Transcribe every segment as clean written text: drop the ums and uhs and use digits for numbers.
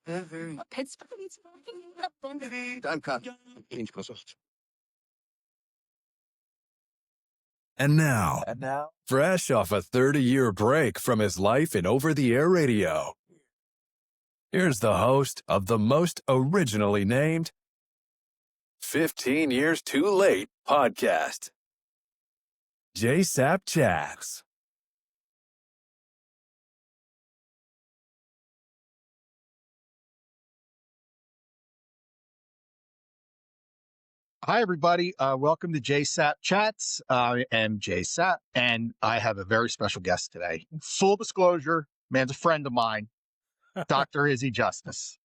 And now, fresh off a 30-year break from his life in over-the-air radio, here's the host of the most originally named 15 Years Too Late podcast, JaySapChats. Hi, everybody. Welcome to JaySapChats. I am JaySap, and I have a very special guest today. Full disclosure, man's a friend of mine, Dr. Izzy Justice.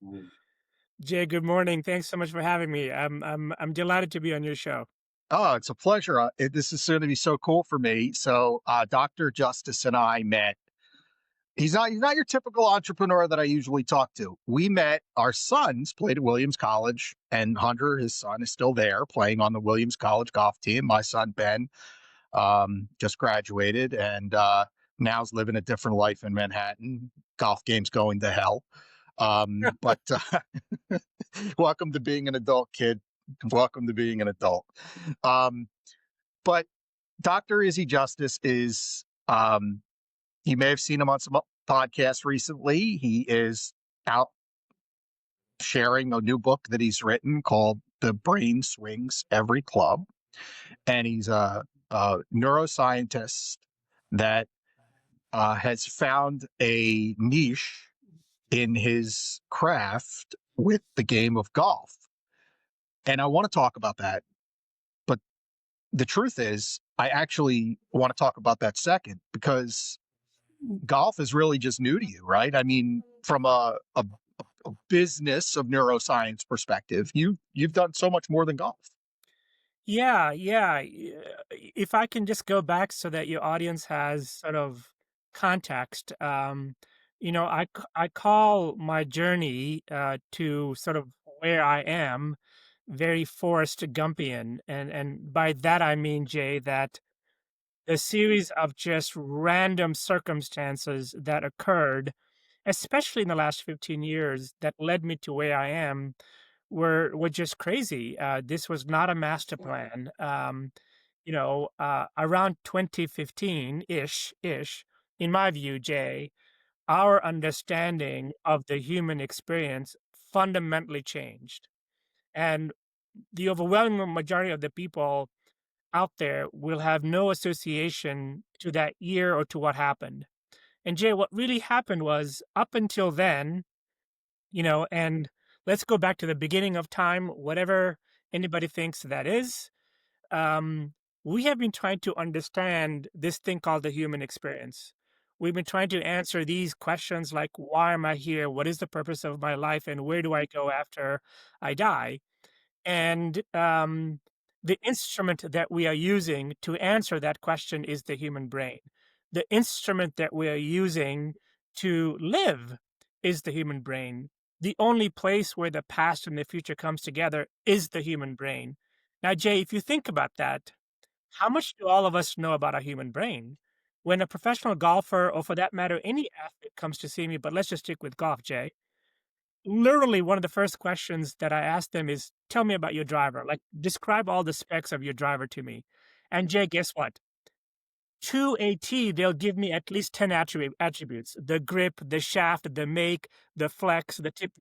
Jay, good morning. Thanks so much for having me. I'm delighted to be on your show. Oh, it's a pleasure. This is going to be so cool for me. So, Dr. Justice and I met. He's not your typical entrepreneur that I usually talk to. We met, our sons played at Williams College, and Hunter, his son, is still there playing on the Williams College golf team. My son, Ben, just graduated and now's living a different life in Manhattan. Golf game's going to hell. But welcome to being an adult, kid. Welcome to being an adult. But Dr. Izzy Justice is... you may have seen him on some podcasts recently. He is out sharing a new book that he's written called The Brain Swings Every Club. And he's a neuroscientist that has found a niche in his craft with the game of golf. And I want to talk about that. But the truth is, I actually want to talk about that second, because golf is really just new to you, right? I mean, from a business of neuroscience perspective, you've done so much more than golf. Yeah. If I can just go back so that your audience has sort of context, I call my journey to sort of where I am very Forrest Gumpian, and by that I mean, Jay, that the series of just random circumstances that occurred, especially in the last 15 years, that led me to where I am, were just crazy. This was not a master plan. Around 2015-ish, in my view, Jay, our understanding of the human experience fundamentally changed. And the overwhelming majority of the people out there will have no association to that year or to what happened. And Jay, what really happened was, up until then, and let's go back to the beginning of time, whatever anybody thinks that is, we have been trying to understand this thing called the human experience. We've been trying to answer these questions like, why am I here? What is the purpose of my life? And where do I go after I die? And the instrument that we are using to answer that question is the human brain. The instrument that we are using to live is the human brain. The only place where the past and the future comes together is the human brain. Now, Jay, if you think about that, how much do all of us know about our human brain? When a professional golfer, or for that matter, any athlete comes to see me, but let's just stick with golf, Jay, literally one of the first questions that I ask them is, tell me about your driver. Like, describe all the specs of your driver to me. And Jay, guess what? To a T, they'll give me at least 10 attributes: the grip, the shaft, the make, the flex, the tip.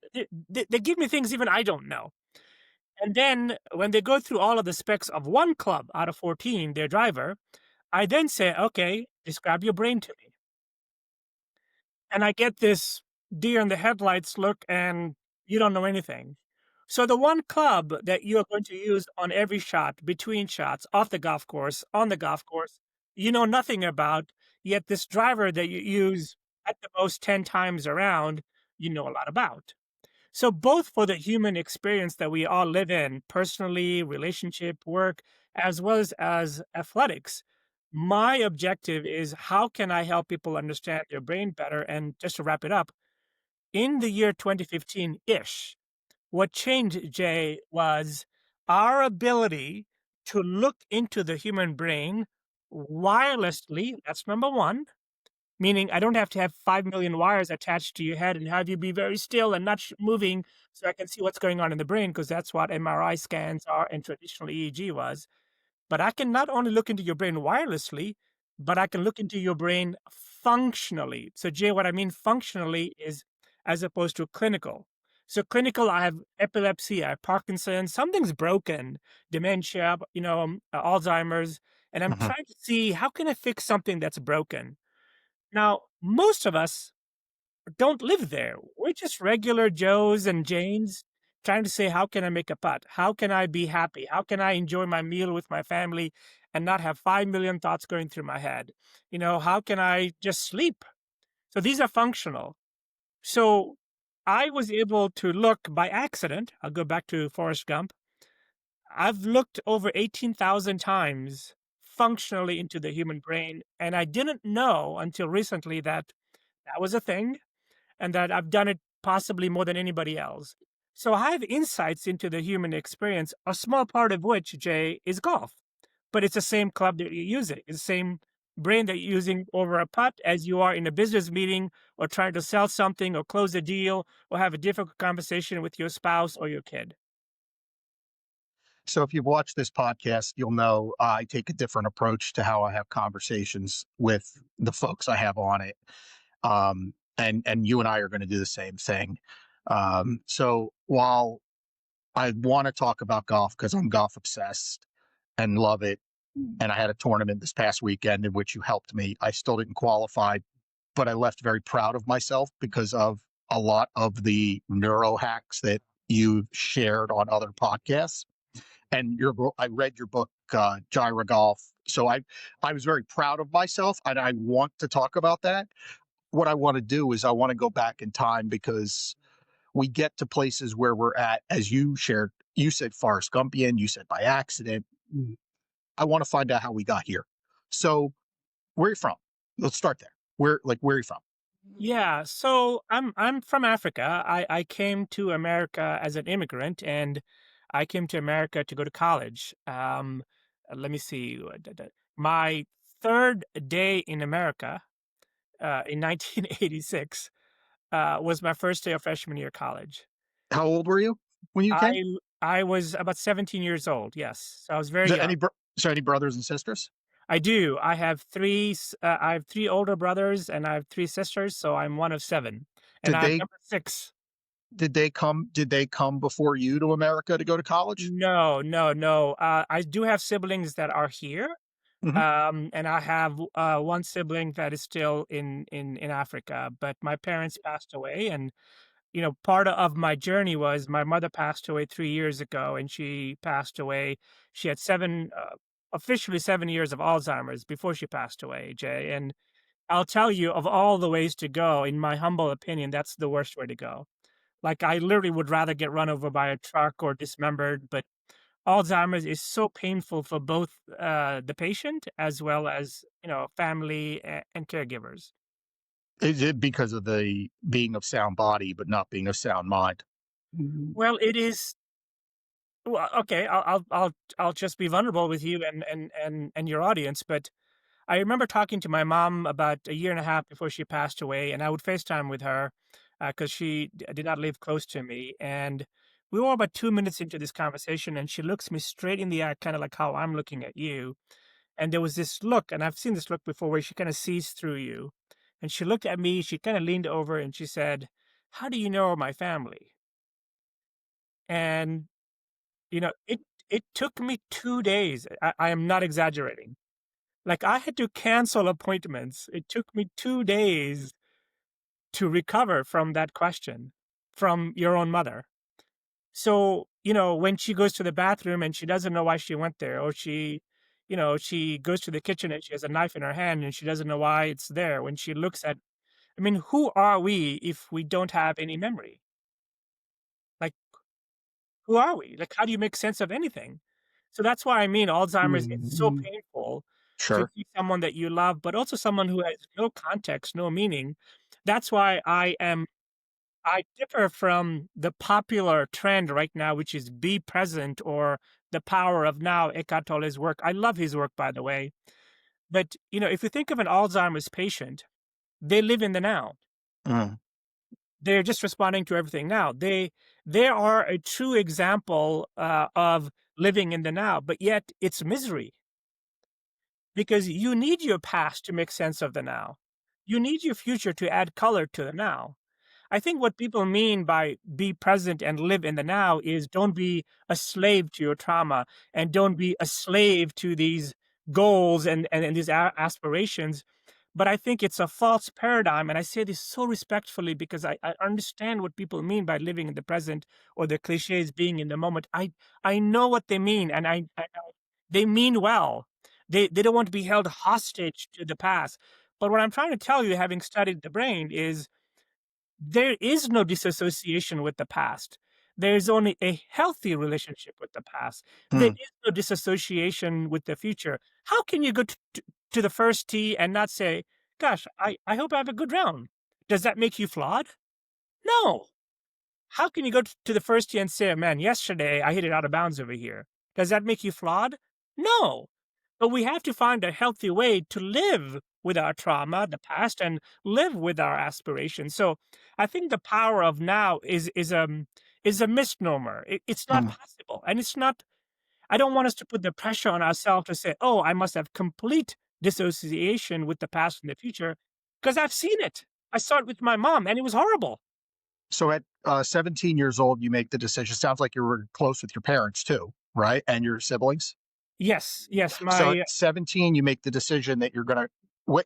They give me things even I don't know. And then when they go through all of the specs of one club out of 14, their driver, I then say, okay, describe your brain to me. And I get this deer in the headlights look, and you don't know anything. So the one club that you are going to use on every shot, between shots, off the golf course, on the golf course, you know nothing about, yet this driver that you use at the most 10 times around, you know a lot about. So both for the human experience that we all live in, personally, relationship, work, as well as athletics, my objective is, how can I help people understand their brain better? And just to wrap it up, in the year 2015-ish, what changed, Jay, was our ability to look into the human brain wirelessly. That's number one. meaning I don't have to have 5 million wires attached to your head and have you be very still and not moving so I can see what's going on in the brain, because that's what MRI scans are and traditional EEG was. But I can not only look into your brain wirelessly, but I can look into your brain functionally. So, Jay, what I mean functionally is as opposed to clinical. So, clinical, I have epilepsy, I have Parkinson's, something's broken, dementia, Alzheimer's, and I'm Mhm. trying to see how can I fix something that's broken. Now, most of us don't live there. We're just regular Joes and Janes trying to say, how can I make a putt? How can I be happy? How can I enjoy my meal with my family and not have 5 million thoughts going through my head? How can I just sleep? So these are functional. So I was able to look by accident. I'll go back to Forrest Gump. I've looked over 18,000 times functionally into the human brain, and I didn't know until recently that that was a thing and that I've done it possibly more than anybody else. So I have insights into the human experience, a small part of which, Jay, is golf. But it's the same club that you're using. It's the same brain that you're using over a putt as you are in a business meeting or trying to sell something or close a deal or have a difficult conversation with your spouse or your kid. So if you've watched this podcast, you'll know I take a different approach to how I have conversations with the folks I have on it. And you and I are going to do the same thing. So while I want to talk about golf because I'm golf obsessed and love it, and I had a tournament this past weekend in which you helped me, I still didn't qualify, but I left very proud of myself because of a lot of the neuro hacks that you've shared on other podcasts. And I read your book, Gyra Golf. So I was very proud of myself, and I want to talk about that. What I want to do is I want to go back in time because we get to places where we're at, as you shared. You said Forrest Gumpian. You said by accident. I want to find out how we got here. So, where are you from? Let's start there. Where are you from? Yeah, so I'm from Africa. I came to America as an immigrant, and I came to America to go to college. Let me see. My third day in America in 1986 was my first day of freshman year of college. How old were you when you came? I I was about 17 years old. Yes, so I was Is very there young. any brothers and sisters? I do. I have three older brothers and I have three sisters, so I'm one of seven, and Did I'm they number six. did they come before you to America to go to college? No, no, no. I do have siblings that are here, Hmm. and I have one sibling that is still in Africa. But my parents passed away, and part of my journey was my mother passed away 3 years ago, and she passed away. She had officially 7 years of Alzheimer's before she passed away, Jay. And I'll tell you, of all the ways to go, in my humble opinion, that's the worst way to go. Like, I literally would rather get run over by a truck or dismembered, but Alzheimer's is so painful for both the patient as well as, family and caregivers. Is it because of the being of sound body but not being of sound mind? Well, it is. Well, okay, I'll just be vulnerable with you and your audience, but I remember talking to my mom about a year and a half before she passed away, and I would FaceTime with her because she did not live close to me. And we were about 2 minutes into this conversation, and she looks me straight in the eye, kind of like how I'm looking at you. And there was this look, and I've seen this look before, where she kind of sees through you. And she looked at me, she kind of leaned over, and she said, "How do you know my family?" And it took me 2 days. I am not exaggerating. Like, I had to cancel appointments. It took me 2 days to recover from that question from your own mother. So, when she goes to the bathroom and she doesn't know why she went there, or she goes to the kitchen and she has a knife in her hand and she doesn't know why it's there. When she looks at, I mean, who are we if we don't have any memory? Like, who are we? Like, how do you make sense of anything? So that's why I mean Alzheimer's is so painful to Sure. see someone that you love, but also someone who has no context, no meaning. That's why I differ from the popular trend right now, which is be present or the power of now, Eckhart Tolle's work. I love his work, by the way. But, if you think of an Alzheimer's patient, they live in the now. Mm. They're just responding to everything now. They are a true example of living in the now, but yet it's misery because you need your past to make sense of the now. You need your future to add color to the now. I think what people mean by be present and live in the now is don't be a slave to your trauma and don't be a slave to these goals and these aspirations. But I think it's a false paradigm. And I say this so respectfully because I understand what people mean by living in the present or the cliches being in the moment. I know what they mean and they mean well. They don't want to be held hostage to the past. But what I'm trying to tell you, having studied the brain, is there is no disassociation with the past. There's only a healthy relationship with the past. There Mm. is no disassociation with the future. How can you go to the first tee and not say, gosh, I hope I have a good round? Does that make you flawed? No. How can you go to the first tee and say, man, yesterday I hit it out of bounds over here? Does that make you flawed? No. But we have to find a healthy way to live with our trauma, the past, and live with our aspirations. So I think the power of now is a misnomer. It's not Mm. possible. And it's not, I don't want us to put the pressure on ourselves to say, oh, I must have complete dissociation with the past and the future, because I've seen it. I saw it with my mom, and it was horrible. So at 17 years old, you make the decision. Sounds like you were close with your parents too, right? And your siblings. Yes, yes. So at My 17, you make the decision that you're going to.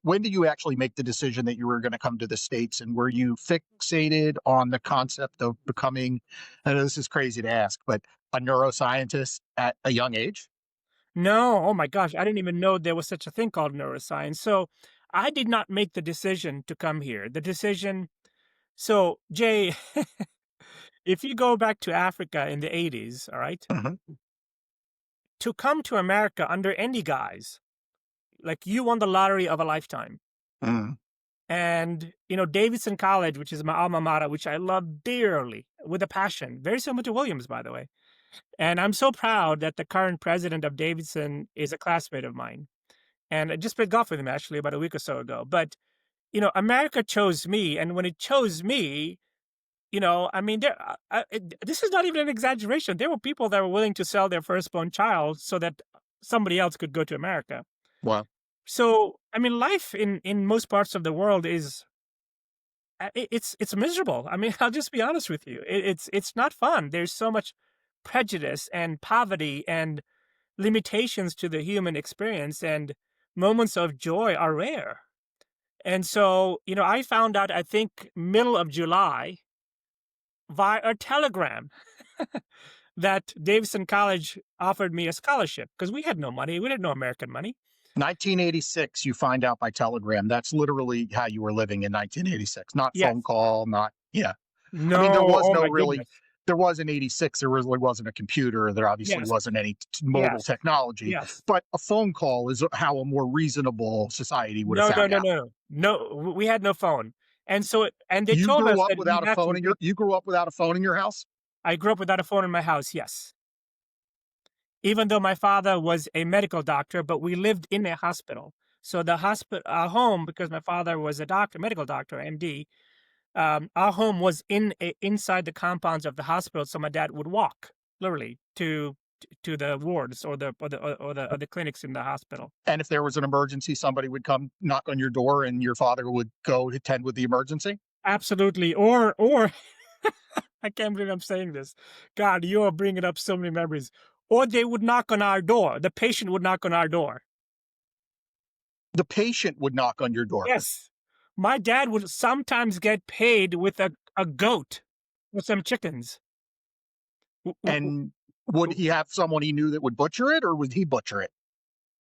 When did you actually make the decision that you were going to come to the States? And were you fixated on the concept of becoming, I know this is crazy to ask, but a neuroscientist at a young age? No, oh my gosh, I didn't even know there was such a thing called neuroscience. So I did not make the decision to come here. The decision, so Jay, if you go back to Africa in the 80s, all right, Mm-hmm. to come to America under any guise, like you won the lottery of a lifetime. Mm. And, Davidson College, which is my alma mater, which I love dearly with a passion, very similar to Williams, by the way. And I'm so proud that the current president of Davidson is a classmate of mine. And I just played golf with him actually about a week or so ago. But, America chose me. And when it chose me, I mean, this is not even an exaggeration. There were people that were willing to sell their firstborn child so that somebody else could go to America. Wow. So, I mean, life in most parts of the world is it's miserable. I mean, I'll just be honest with you. It's not fun. There's so much prejudice and poverty and limitations to the human experience, and moments of joy are rare. And so, I found out, I think, middle of July via a telegram that Davidson College offered me a scholarship because we had no money. We had no American money. 1986, you find out by telegram. That's literally how you were living in 1986. Not Yes. phone call, not, yeah. No, I mean, there was oh no my really, goodness. there was in 86, there really wasn't a computer. There obviously Yes, wasn't any mobile yes, technology, yes. but a phone call is how a more reasonable society would have No, no, found no, out. no. No, we had no phone. And so, and they You told grew us up that we without a had to phone in your, wait. you grew up without a phone in your house? I grew up without a phone in my house, yes. Even though my father was a medical doctor, but we lived in a hospital. So the hospital, our home, because my father was a doctor, medical doctor, MD, our home was inside the compounds of the hospital. So my dad would walk literally to the wards or the clinics in the hospital. And if there was an emergency, somebody would come knock on your door and your father would go attend with the emergency? Absolutely. Or I can't believe I'm saying this. God, you are bringing up so many memories. Or they would knock on our door. The patient would knock on our door. The patient would knock on your door. Yes. My dad would sometimes get paid with a goat or some chickens. And would he have someone he knew that would butcher it, or would he butcher it?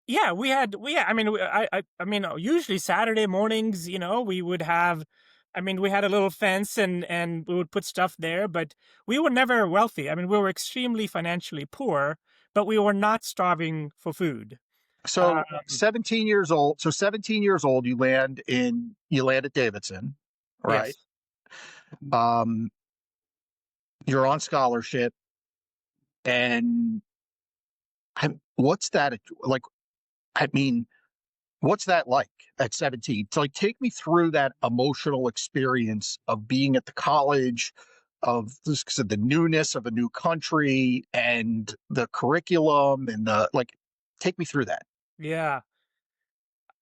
Yeah, I mean, I mean, usually Saturday mornings, we would have, I mean, we had a little fence and we would put stuff there, but we were never wealthy. I mean, we were extremely financially poor, but we were not starving for food. So 17 years old. So 17 years old, you land at Davidson, right? Yes. You're on scholarship, and what's that like? I mean, What's that like at 17? So, like, take me through that emotional experience of being at the college, of this, the newness of a new country and the curriculum and the like. Take me through that. Yeah.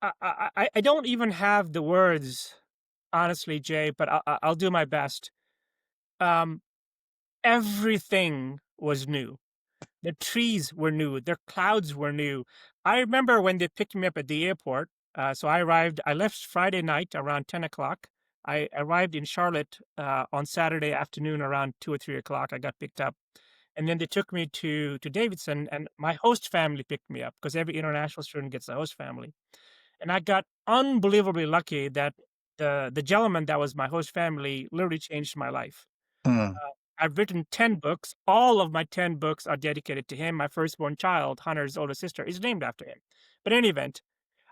I don't even have the words, honestly, Jay, but I'll do my best. Um, Everything was new. The trees were new. The clouds were new. I remember when they picked me up at the airport. So I left Friday night around 10 o'clock. I arrived in Charlotte on Saturday afternoon around 2 or 3 o'clock. I got picked up. And then they took me to Davidson, and my host family picked me up because every international student gets a host family. And I got unbelievably lucky that the gentleman that was my host family literally changed my life. Mm. I've written 10 books. All of my 10 books are dedicated to him. My firstborn child, Hunter's older sister, is named after him. But in any event,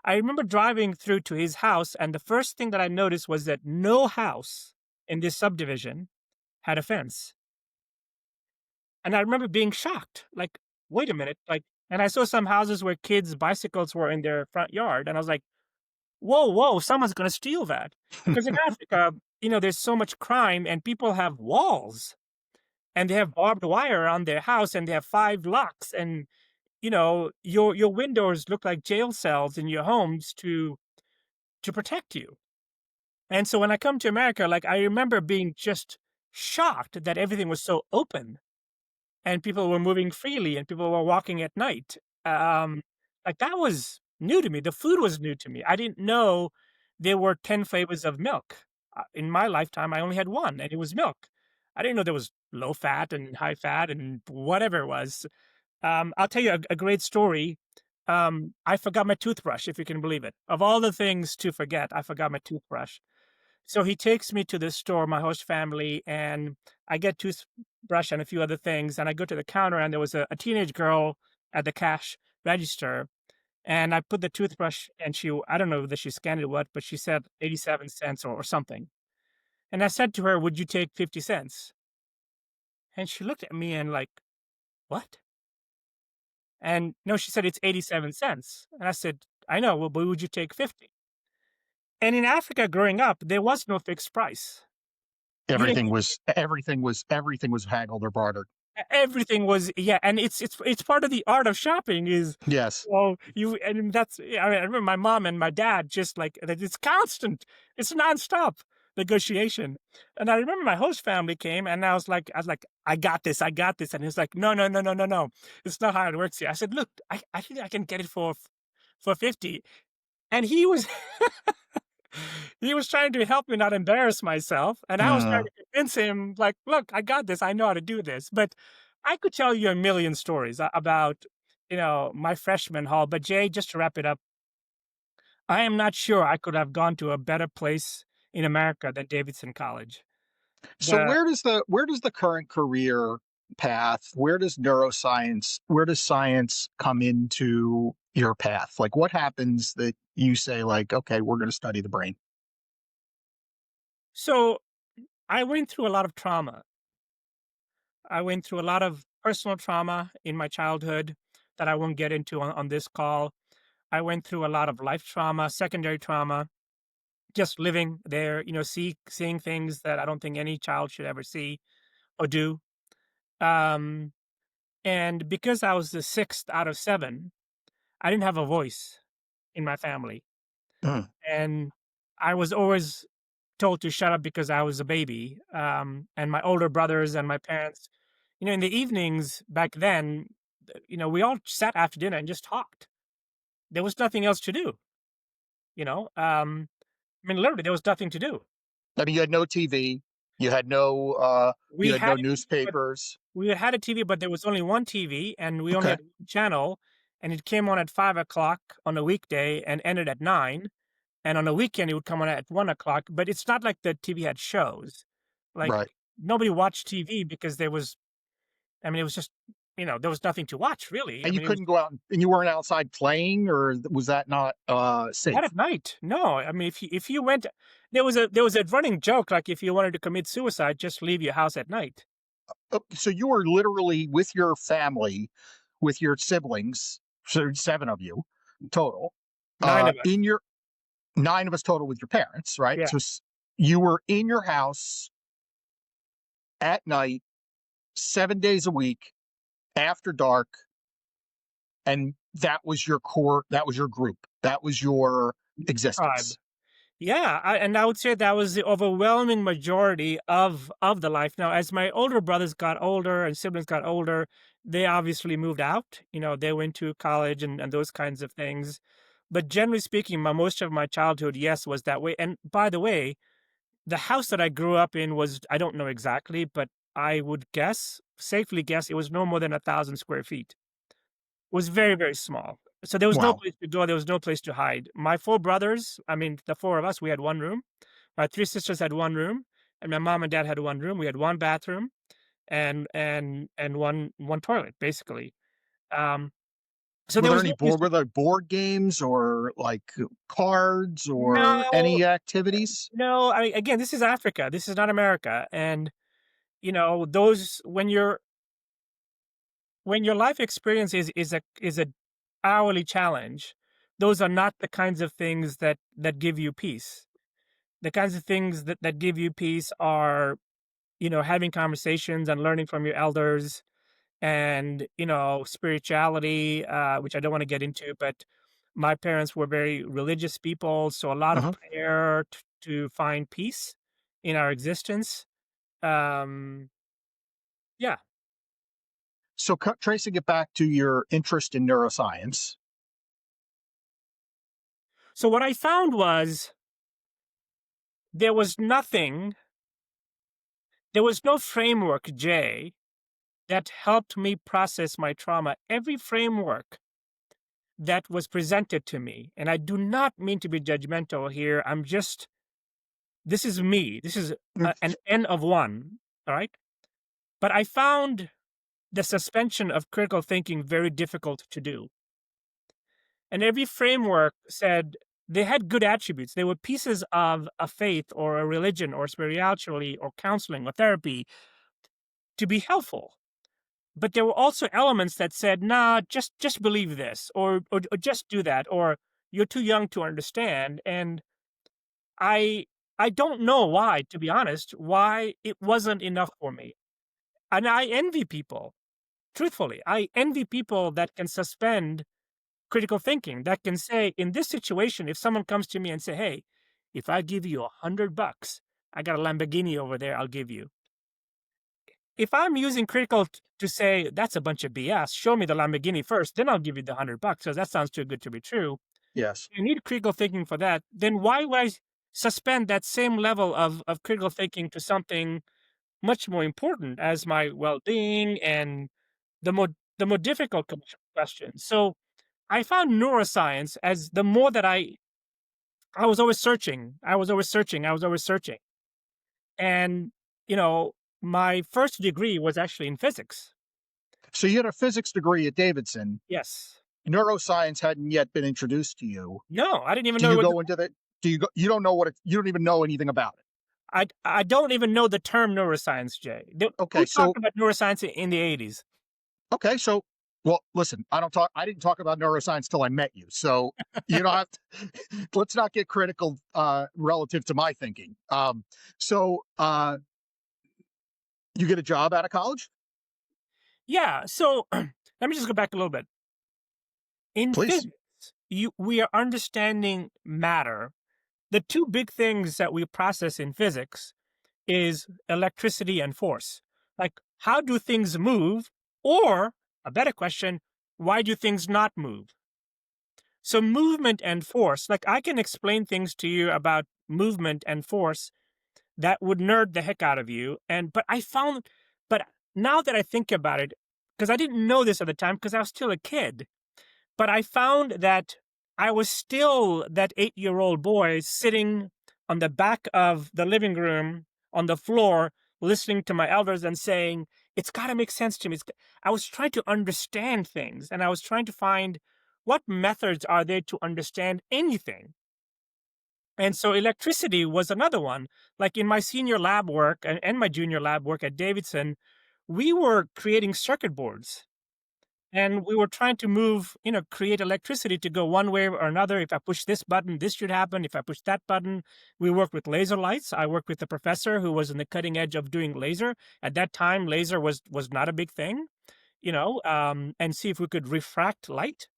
I remember driving through to his house, and the first thing that I noticed was that no house in this subdivision had a fence. And I remember being shocked, like, wait a minute, like, and I saw some houses where kids' bicycles were in their front yard, and I was like, whoa, whoa, someone's going to steal that. Because in Africa, there's so much crime, and people have walls, and they have barbed wire around their house, and they have 5 locks, and your windows look like jail cells in your homes to protect you. And so when I come to America, like, I remember being just shocked that everything was so open and people were moving freely and people were walking at night. Um, like, that was new to me. The food was new to me. I didn't know there were 10 flavors of milk. In my lifetime, I only had one, and it was milk. I didn't know there was low fat and high fat and whatever it was. I'll tell you a great story. I forgot my toothbrush, if you can believe it. Of all the things to forget, I forgot my toothbrush. So he takes me to this store, my host family, and I get toothbrush and a few other things. And I go to the counter, and there was a teenage girl at the cash register. And I put the toothbrush, and I don't know whether she scanned it or what, but she said 87 cents or something. And I said to her, would you take 50 cents? And she looked at me and like, what? And no, she said, it's 87 cents. And I said, I know, well, but would you take 50? And in Africa growing up, there was no fixed price. You didn't Everything was haggled or bartered. Everything was, yeah, and it's part of the art of shopping is, Yes. well, and that's, I mean, I remember my mom and my dad just like that. It's constant, it's nonstop negotiation. And I remember my host family came, and I was like, I got this, and he was like, no, no, no, no, no, no, it's not how it works here. I said, look, I think I can get it for 50, and he was he was trying to help me not embarrass myself, and I was trying Mm. to convince him, like, "Look, I got this. I know how to do this." But I could tell you a million stories about, my freshman hall. But Jay, just to wrap it up, I am not sure I could have gone to a better place in America than Davidson College. So The where does the current career path, where does science come into your path? Like, what happens that you say, like, okay, we're going to study the brain? so I went through a lot of trauma. I went through a lot of personal trauma in my childhood that I won't get into on this call. I went through a lot of life trauma, secondary trauma, just living there, seeing things that I don't think any child should ever see or do. Um, and because I was the sixth out of seven, I didn't have a voice in my family. Mm. And I was always told to shut up because I was a baby. And my older brothers and my parents, in the evenings back then, we all sat after dinner and just talked. There was nothing else to do, you know? I mean, literally, there was nothing to do. I mean, you had no TV, you had no We had a TV, but newspapers. we had a TV, but there was only one TV, and we only Okay. had one channel, and it came on at 5 o'clock on a weekday and ended at 9. And on a weekend, it would come on at 1 o'clock. But it's not like the TV had shows. Like, Right. nobody watched TV because there was, I mean, it was just, there was nothing to watch really. I And you mean, it was couldn't go out and you weren't outside playing, or was that not safe? not at night. No, I mean, if you went, there was a running joke like if you wanted to commit suicide, just leave your house at night. So you were literally with your family, with your siblings, so 7 of you total. Nine of us. In your 9 of us total with your parents, right? Yeah. So you were in your house at night, 7 days a week, after dark, and that was your core, that was your group, that was your Tribe. existence. Yeah, and I would say that was the overwhelming majority of the life. Now, as my older brothers got older and siblings got older, they obviously moved out. You know, they went to college and those kinds of things. But generally speaking, most of my childhood, yes, was that way. And by the way, the house that I grew up in was, I don't know exactly, but I would safely guess, it was no more than 1,000 square feet. It was very, very small. So there was no Wow. place to go. There was no place to hide. My 4 brothers, I mean, the 4 of us, we had 1 room. My 3 sisters had 1 room, and my mom and dad had 1 room. We had 1 bathroom and one toilet, basically. So Were there there was any no place to. were there board games or like cards or No, any activities? no. I mean, again, this is Africa. This is not America. And you know, those when your life experience is a hourly challenge, those are not the kinds of things that give you peace. The kinds of things that give you peace are, you know, having conversations and learning from your elders, and you know, spirituality, which I don't want to get into, but my parents were very religious people, so a lot of Uh-huh. prayer to find peace in our existence. Um, yeah. So tracing it back to your interest in neuroscience. So what I found was there was nothing, there was no framework, Jay, that helped me process my trauma. Every framework that was presented to me, and I do not mean to be judgmental here, this is me. This is Mm. an N of 1, all right? But I found the suspension of critical thinking very difficult to do. And every framework said they had good attributes. They were pieces of a faith or a religion or spirituality or counseling or therapy to be helpful. But there were also elements that said, nah, just believe this, or just do that, or you're too young to understand. And I I don't know why, to be honest, why it wasn't enough for me. And I envy people, truthfully. I envy people that can suspend critical thinking, that can say, in this situation, if someone comes to me and say, hey, if I give you $100, I got a Lamborghini over there, I'll give you. If I'm using critical to say that's a bunch of BS, show me the Lamborghini first, then I'll give you the $100 because that sounds too good to be true. Yes. You need critical thinking for that. Then why would I suspend that same level of critical thinking to something much more important as my well-being and the more difficult questions? So I found neuroscience as the more that I was always searching, I was always searching, I was always searching. And, you know, my first degree was actually in physics. So you had a physics degree at Davidson. Yes. Neuroscience hadn't yet been introduced to you. No, I didn't even Do know you what go into that? You don't know what you don't even know anything about it. I don't even know the term neuroscience, Jay. Okay, Who so talked about neuroscience in the 80s? okay, so well, listen, I didn't talk about neuroscience till I met you. So you don't have to, let's not get critical relative to my thinking. So you get a job out of college? Yeah, so let me just go back a little bit. In Please. physics, we are understanding matter. The 2 big things that we process in physics is electricity and force. Like, how do things move? Or, a better question, why do things not move? So, movement and force, like, I can explain things to you about movement and force that would nerd the heck out of you. But now that I think about it, because I didn't know this at the time because I was still a kid, but I found that I was still that 8-year-old boy sitting on the back of the living room on the floor, listening to my elders and saying, it's got to make sense to me. I was trying to understand things, and I was trying to find what methods are there to understand anything. And so electricity was another one. Like in my senior lab work and my junior lab work at Davidson, we were creating circuit boards. And we were trying to create electricity to go one way or another. If I push this button, this should happen. If I push that button, we worked with laser lights. I worked with a professor who was in the cutting edge of doing laser. At that time, laser was not a big thing, and see if we could refract light,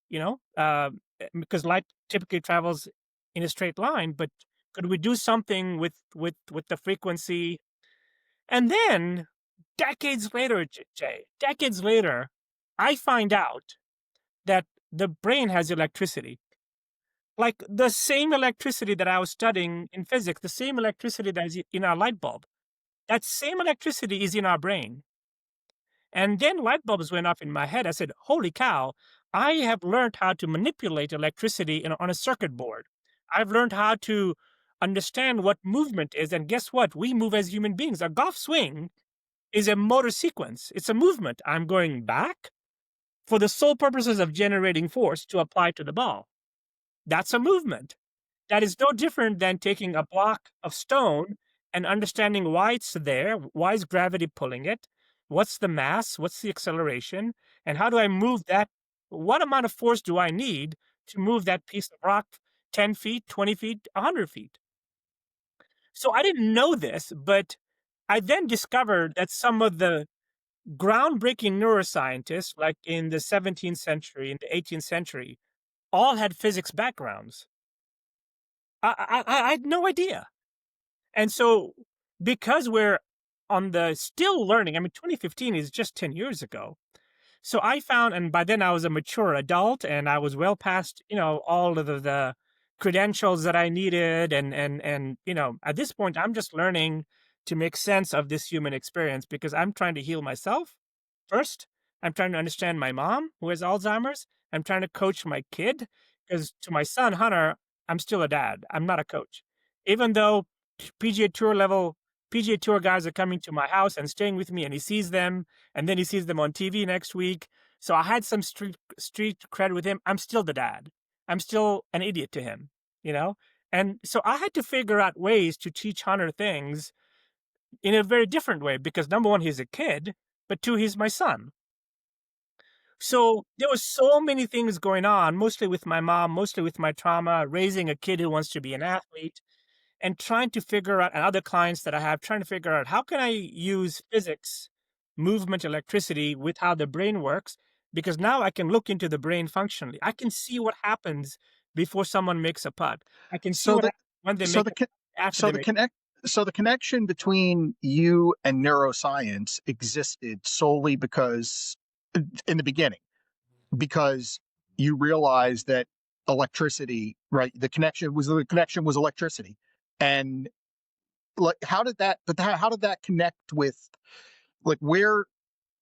because light typically travels in a straight line, but could we do something with the frequency? And then decades later, Jay, decades later, I find out that the brain has electricity. Like the same electricity that I was studying in physics, the same electricity that is in our light bulb, that same electricity is in our brain. And then light bulbs went off in my head. I said, holy cow, I have learned how to manipulate electricity on a circuit board. I've learned how to understand what movement is. And guess what? We move as human beings. A golf swing is a motor sequence. It's a movement. I'm going back for the sole purposes of generating force to apply to the ball. That's a movement. That is no different than taking a block of stone and understanding why it's there. Why is gravity pulling it? What's the mass? What's the acceleration? And how do I move that? What amount of force do I need to move that piece of rock 10 feet, 20 feet, 100 feet? So I didn't know this, but I then discovered that some of the groundbreaking neuroscientists, like in the 17th century, in the 18th century, all had physics backgrounds. I had no idea. And so because we're on the still learning, 2015 is just 10 years ago. So I found, and by then I was a mature adult and I was well past, all of the credentials that I needed. And at this point, I'm just learning to make sense of this human experience because I'm trying to heal myself first. I'm trying to understand my mom who has Alzheimer's. I'm trying to coach my kid because to my son, Hunter, I'm still a dad. I'm not a coach. Even though PGA Tour guys are coming to my house and staying with me and he sees them and then he sees them on TV next week. So I had some street cred with him. I'm still the dad. I'm still an idiot to him, And so I had to figure out ways to teach Hunter things in a very different way because number one, he's a kid, but two, he's my son. So there was so many things going on, mostly with my mom, mostly with my trauma, raising a kid who wants to be an athlete and trying to figure out, and other clients that I have, trying to figure out how can I use physics, movement, electricity with how the brain works, because now I can look into the brain functionally. I can see what happens before someone makes a putt. I can see when they make it after they make it. So the connection between you and neuroscience existed solely because in the beginning, because you realized that electricity, right? The connection was electricity. And like, how did that connect with like where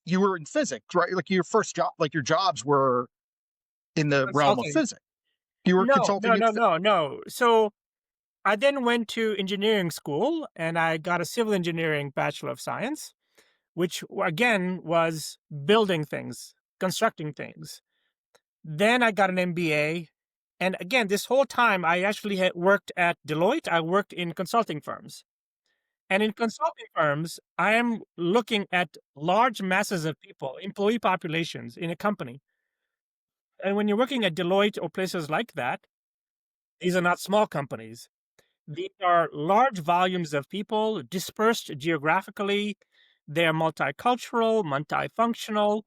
you were in physics, right? Like your first job, like your jobs were in the realm of physics. You were consulting. No. So I then went to engineering school and I got a civil engineering Bachelor of Science, which again was building things, constructing things. Then I got an MBA. And again, this whole time I actually had worked at Deloitte. I worked in consulting firms. And in consulting firms, I am looking at large masses of people, employee populations in a company. And when you're working at Deloitte or places like that, these are not small companies. These are large volumes of people dispersed geographically. They're multicultural, multifunctional.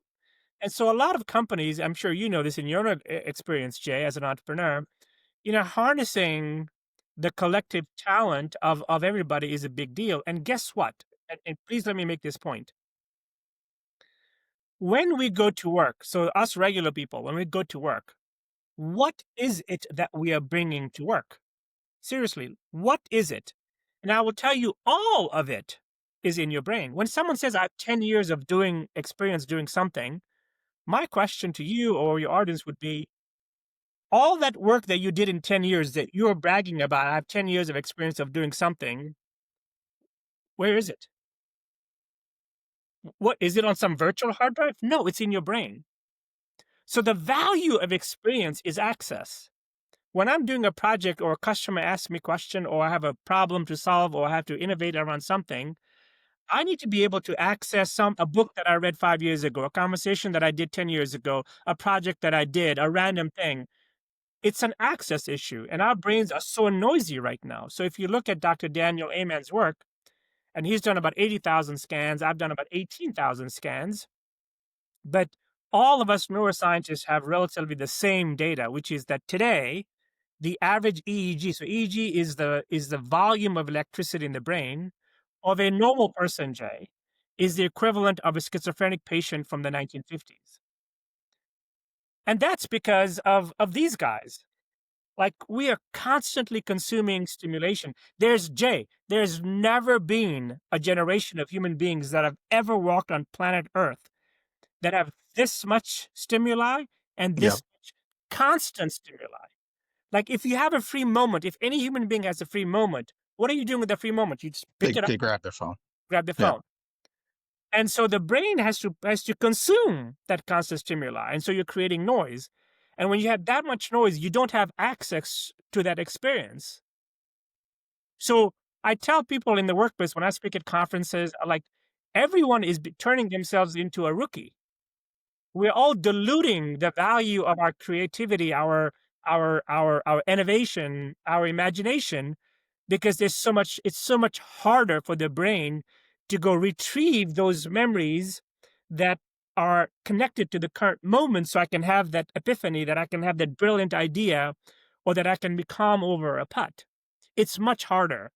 And so a lot of companies, I'm sure you know this in your experience, Jay, as an entrepreneur, harnessing the collective talent of everybody is a big deal. And guess what? And please let me make this point. When we go to work, so us regular people, when we go to work, what is it that we are bringing to work? Seriously, what is it? And I will tell you, all of it is in your brain. When someone says, I have 10 years of experience doing something, my question to you or your audience would be, all that work that you did in 10 years that you're bragging about, I have 10 years of experience of doing something, where is it? What is it on some virtual hard drive? No, it's in your brain. So the value of experience is access. When I'm doing a project or a customer asks me a question or I have a problem to solve or I have to innovate around something, I need to be able to access a book that I read 5 years ago, a conversation that I did 10 years ago, a project that I did, a random thing. It's an access issue, and our brains are so noisy right now. So if you look at Dr. Daniel Amen's work, and he's done about 80,000 scans, I've done about 18,000 scans, but all of us neuroscientists have relatively the same data, which is that today, the average EEG, so EEG is the volume of electricity in the brain of a normal person, Jay, is the equivalent of a schizophrenic patient from the 1950s. And that's because of these guys. Like, we are constantly consuming stimulation. There's never been a generation of human beings that have ever walked on planet Earth that have this much stimuli and this much constant stimuli. Like, if you have a free moment, if any human being has a free moment, what are you doing with the free moment? You just pick it up, They grab their phone. grab the phone. And so the brain has to consume that constant stimuli. And so you're creating noise. And when you have that much noise, you don't have access to that experience. So I tell people in the workplace when I speak at conferences, like, everyone is turning themselves into a rookie. We're all diluting the value of our creativity, our innovation, our imagination, because it's so much harder for the brain to go retrieve those memories that are connected to the current moment, so I can have that epiphany, that I can have that brilliant idea, or that I can be calm over a putt. It's much harder.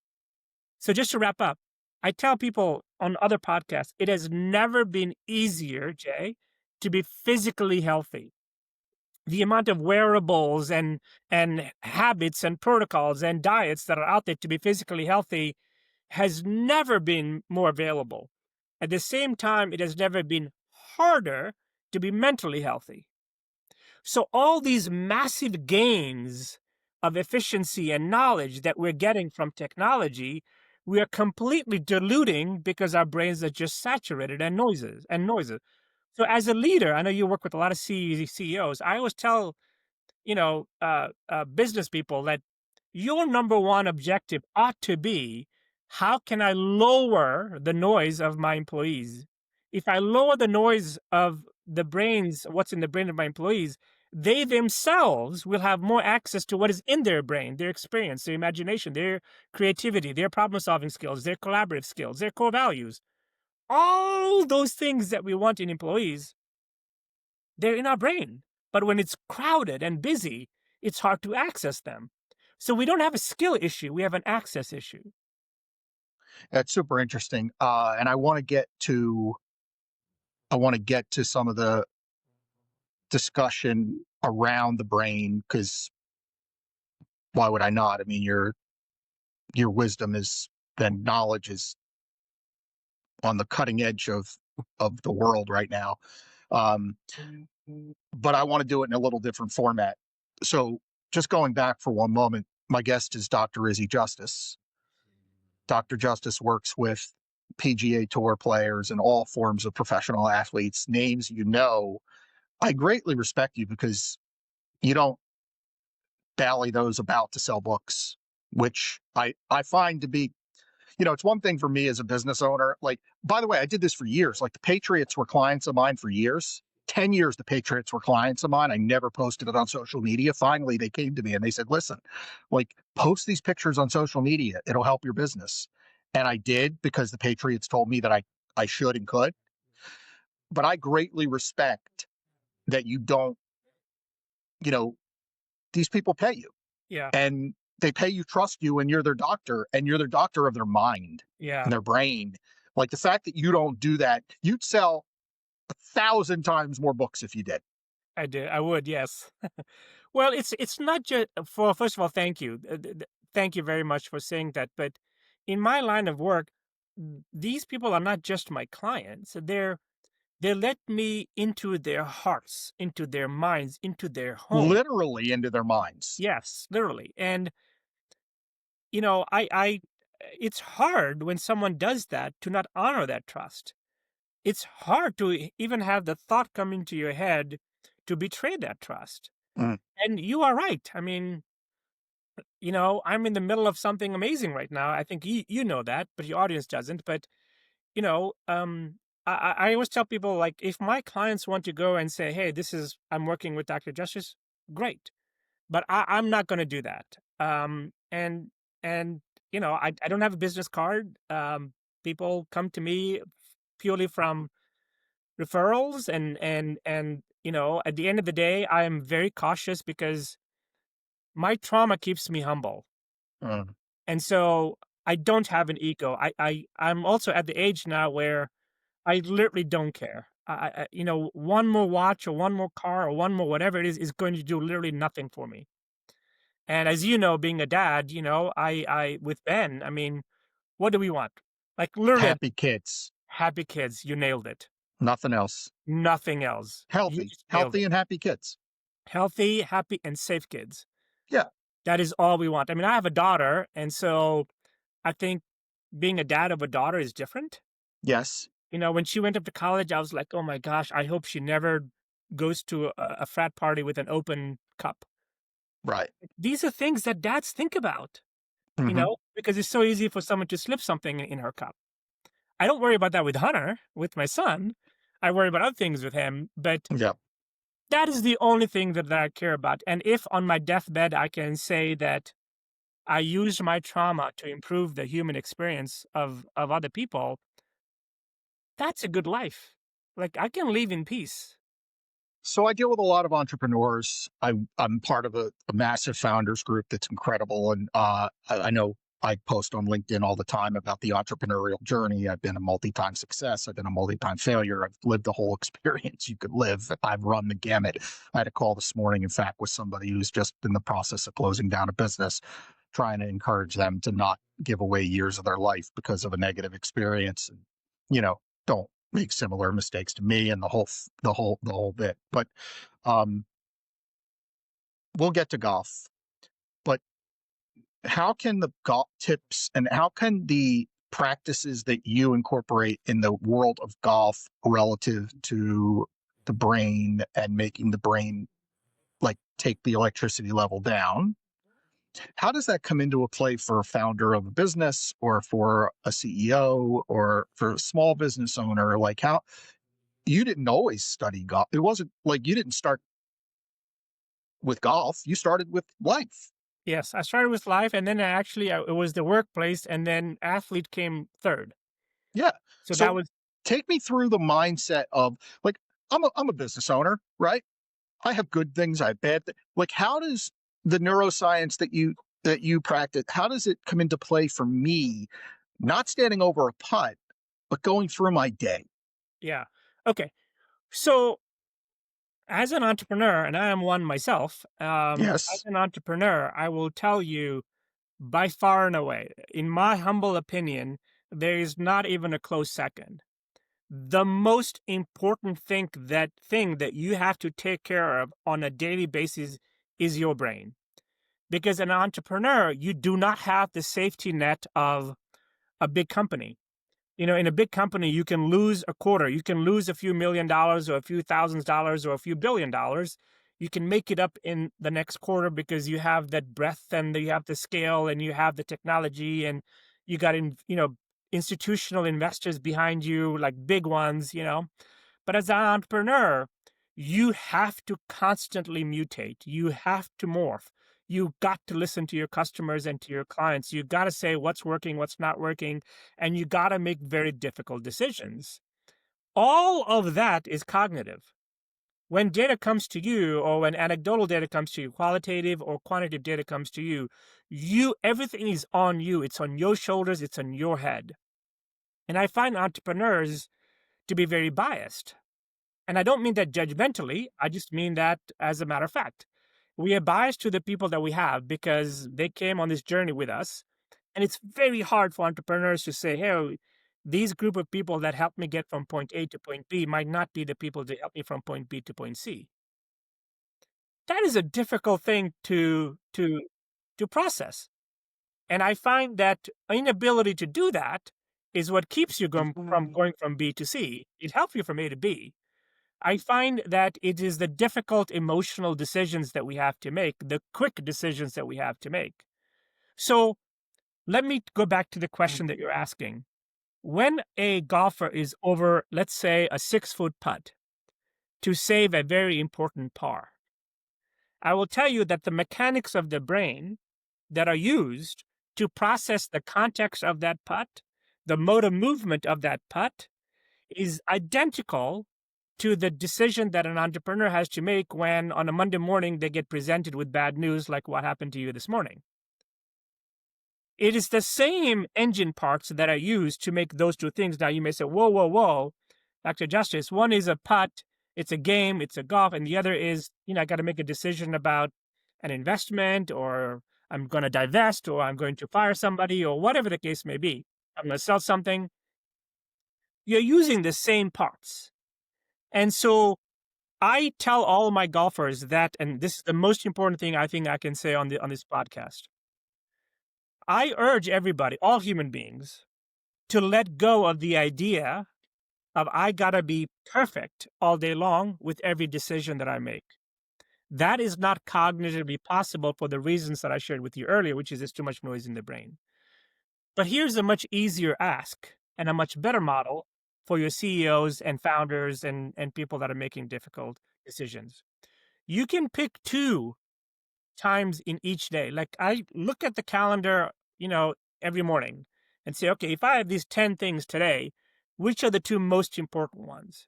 So just to wrap up, I tell people on other podcasts, it has never been easier, Jay, to be physically healthy. The amount of wearables and habits and protocols and diets that are out there to be physically healthy has never been more available. At the same time, it has never been harder to be mentally healthy. So all these massive gains of efficiency and knowledge that we're getting from technology, we are completely diluting because our brains are just saturated and noises. So as a leader, I know you work with a lot of CEOs. I always tell business people that your number one objective ought to be, how can I lower the noise of my employees? If I lower the noise of what's in the brain of my employees, they themselves will have more access to what is in their brain, their experience, their imagination, their creativity, their problem-solving skills, their collaborative skills, their core values. All those things that we want in employees, they're in our brain. But when it's crowded and busy, it's hard to access them. So we don't have a skill issue, we have an access issue. That's super interesting. And I want to get to some of the discussion around the brain, because why would I not? I mean, your wisdom and knowledge is on the cutting edge of the world right now. But I want to do it in a little different format. So just going back for one moment, my guest is Dr. Izzy Justice. Dr. Justice works with PGA Tour players and all forms of professional athletes, names you know. I greatly respect you because you don't dally those about to sell books, which I find to be, it's one thing for me as a business owner. Like, by the way, I did this for years. Like, the Patriots were clients of mine for years. 10 years, the Patriots were clients of mine. I never posted it on social media. Finally, they came to me and they said, listen, like, post these pictures on social media. It'll help your business. And I did, because the Patriots told me that I should and could. But I greatly respect that you don't, these people pay you. Yeah. And they pay you, trust you, and you're their doctor, and you're their doctor of their mind and their brain. Like, the fact that you don't do that, you'd sell 1,000 times more books if you did. I would, yes. Well, it's not just first of all, thank you. Thank you very much for saying that. But in my line of work, these people are not just my clients. They let me into their hearts, into their minds, into their home. Literally into their minds. Yes, literally. And it's hard when someone does that to not honor that trust. It's hard to even have the thought come into your head to betray that trust. And you are right. I mean, I'm in the middle of something amazing right now. I think you know that, but your audience doesn't. But I always tell people, like, if my clients want to go and say, hey, I'm working with Dr. Justice, great. But I'm not going to do that. And I don't have a business card. People come to me purely from referrals, and at the end of the day, I am very cautious because my trauma keeps me humble. Mm. And so I don't have an ego. I'm also at the age now where I literally don't care. One more watch or one more car or one more whatever it is going to do literally nothing for me. And as you know, being a dad, I with Ben, I mean, what do we want? Like literally Happy kids. happy kids. You nailed it. Nothing else. Nothing else. You Healthy. just nailed Healthy it. and happy kids. Healthy, happy, and safe kids. Yeah. That is all we want. I mean, I have a daughter, and so I think being a dad of a daughter is different. Yes. When she went up to college, I was like, oh my gosh, I hope she never goes to a frat party with an open cup. Right. These are things that dads think about, Mm-hmm. because it's so easy for someone to slip something in her cup. I don't worry about that with Hunter, with my son. I worry about other things with him, but Yeah. that is the only thing that I care about. And if on my deathbed I can say that I used my trauma to improve the human experience of other people, that's a good life. Like, I can leave in peace. So I deal with a lot of entrepreneurs. I'm part of a massive founders group that's incredible. And I know I post on LinkedIn all the time about the entrepreneurial journey. I've been a multi-time success. I've been a multi-time failure. I've lived the whole experience you could live. I've run the gamut. I had a call this morning, in fact, with somebody who's just in the process of closing down a business, trying to encourage them to not give away years of their life because of a negative experience. And, don't make similar mistakes to me and the whole bit. But we'll get to golf. But how can the golf tips and how can the practices that you incorporate in the world of golf relative to the brain and making the brain like take the electricity level down? How does that come into a play for a founder of a business or for a CEO or for a small business owner? Like how you didn't always study golf. It wasn't like you didn't start with golf. You started with life. Yes, I started with life, and then it was the workplace, and then athlete came third. Yeah. So that So was take me through the mindset of like, I'm a business owner, right? I have good things, I have bad things. Like, how does the neuroscience that you practice, how does it come into play for me, not standing over a putt, but going through my day? yeah. Okay. So as an entrepreneur, and I am one myself, as Yes. an entrepreneur, I will tell you by far and away, in my humble opinion, there is not even a close second. The most important thing that you have to take care of on a daily basis is your brain. Because an entrepreneur, you do not have the safety net of a big company. In a big company, you can lose a quarter. You can lose a few $1,000,000 or a few $1,000s or a few $1,000,000,000. You can make it up in the next quarter because you have that breadth and you have the scale and you have the technology and you got institutional investors behind you, like big ones. But as an entrepreneur, you have to constantly mutate. You have to morph. You got to listen to your customers and to your clients. You got to say what's working, what's not working, and you got to make very difficult decisions. All of that is cognitive. When data comes to you, or when anecdotal data comes to you, qualitative or quantitative data comes to you, everything is on you. It's on your shoulders. It's on your head. And I find entrepreneurs to be very biased. And I don't mean that judgmentally. I just mean that as a matter of fact. We are biased to the people that we have because they came on this journey with us. And it's very hard for entrepreneurs to say, hey, these group of people that helped me get from point A to point B might not be the people that help me from point B to point C. That is a difficult thing to process. And I find that inability to do that is what keeps you from going from B to C. It helps you from A to B. I find that it is the difficult emotional decisions that we have to make, the quick decisions that we have to make. So let me go back to the question that you're asking. when a golfer is over, let's say, a 6-foot putt to save a very important par, I will tell you that the mechanics of the brain that are used to process the context of that putt, the mode of movement of that putt, is identical to the decision that an entrepreneur has to make when on a Monday morning they get presented with bad news like what happened to you this morning. It is the same engine parts that are used to make those two things. Now you may say, whoa, whoa, whoa, Dr. Justice, one is a putt, it's a game, it's a golf, and the other is, I got to make a decision about an investment, or I'm going to divest, or I'm going to fire somebody, or whatever the case may be. I'm going to sell something. You're using the same parts. And so I tell all my golfers that, and this is the most important thing I think I can say on this podcast. I urge everybody, all human beings, to let go of the idea of I gotta be perfect all day long with every decision that I make. That is not cognitively possible for the reasons that I shared with you earlier, which is there's too much noise in the brain. But here's a much easier ask and a much better model for your CEOs and founders and people that are making difficult decisions. You can pick 2 times in each day. Like I look at the calendar, every morning and say, okay, if I have these 10 things today, which are the 2 most important ones?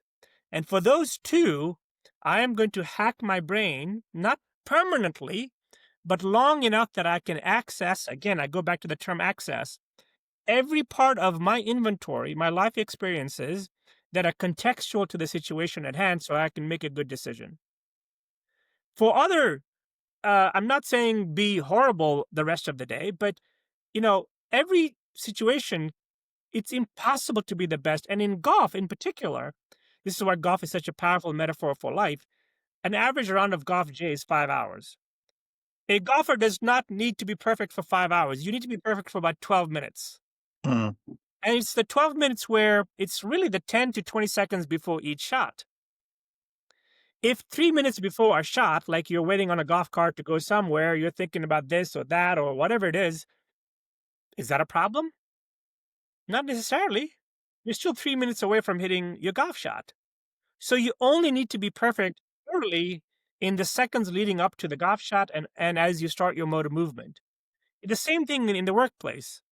And for those 2, I am going to hack my brain, not permanently, but long enough that I can access, again, I go back to the term access, every part of my inventory, my life experiences that are contextual to the situation at hand so I can make a good decision. For other, I'm not saying be horrible the rest of the day, but, every situation, it's impossible to be the best. And in golf in particular, this is why golf is such a powerful metaphor for life. An average round of golf, Jay, is 5 hours. A golfer does not need to be perfect for 5 hours. You need to be perfect for about 12 minutes. Mm. And it's the 12 minutes where it's really the 10 to 20 seconds before each shot. If 3 minutes before a shot, like you're waiting on a golf cart to go somewhere, you're thinking about this or that or whatever it is that a problem? Not necessarily. You're still 3 minutes away from hitting your golf shot. So you only need to be perfect early in the seconds leading up to the golf shot and as you start your mode of movement. The same thing in the workplace.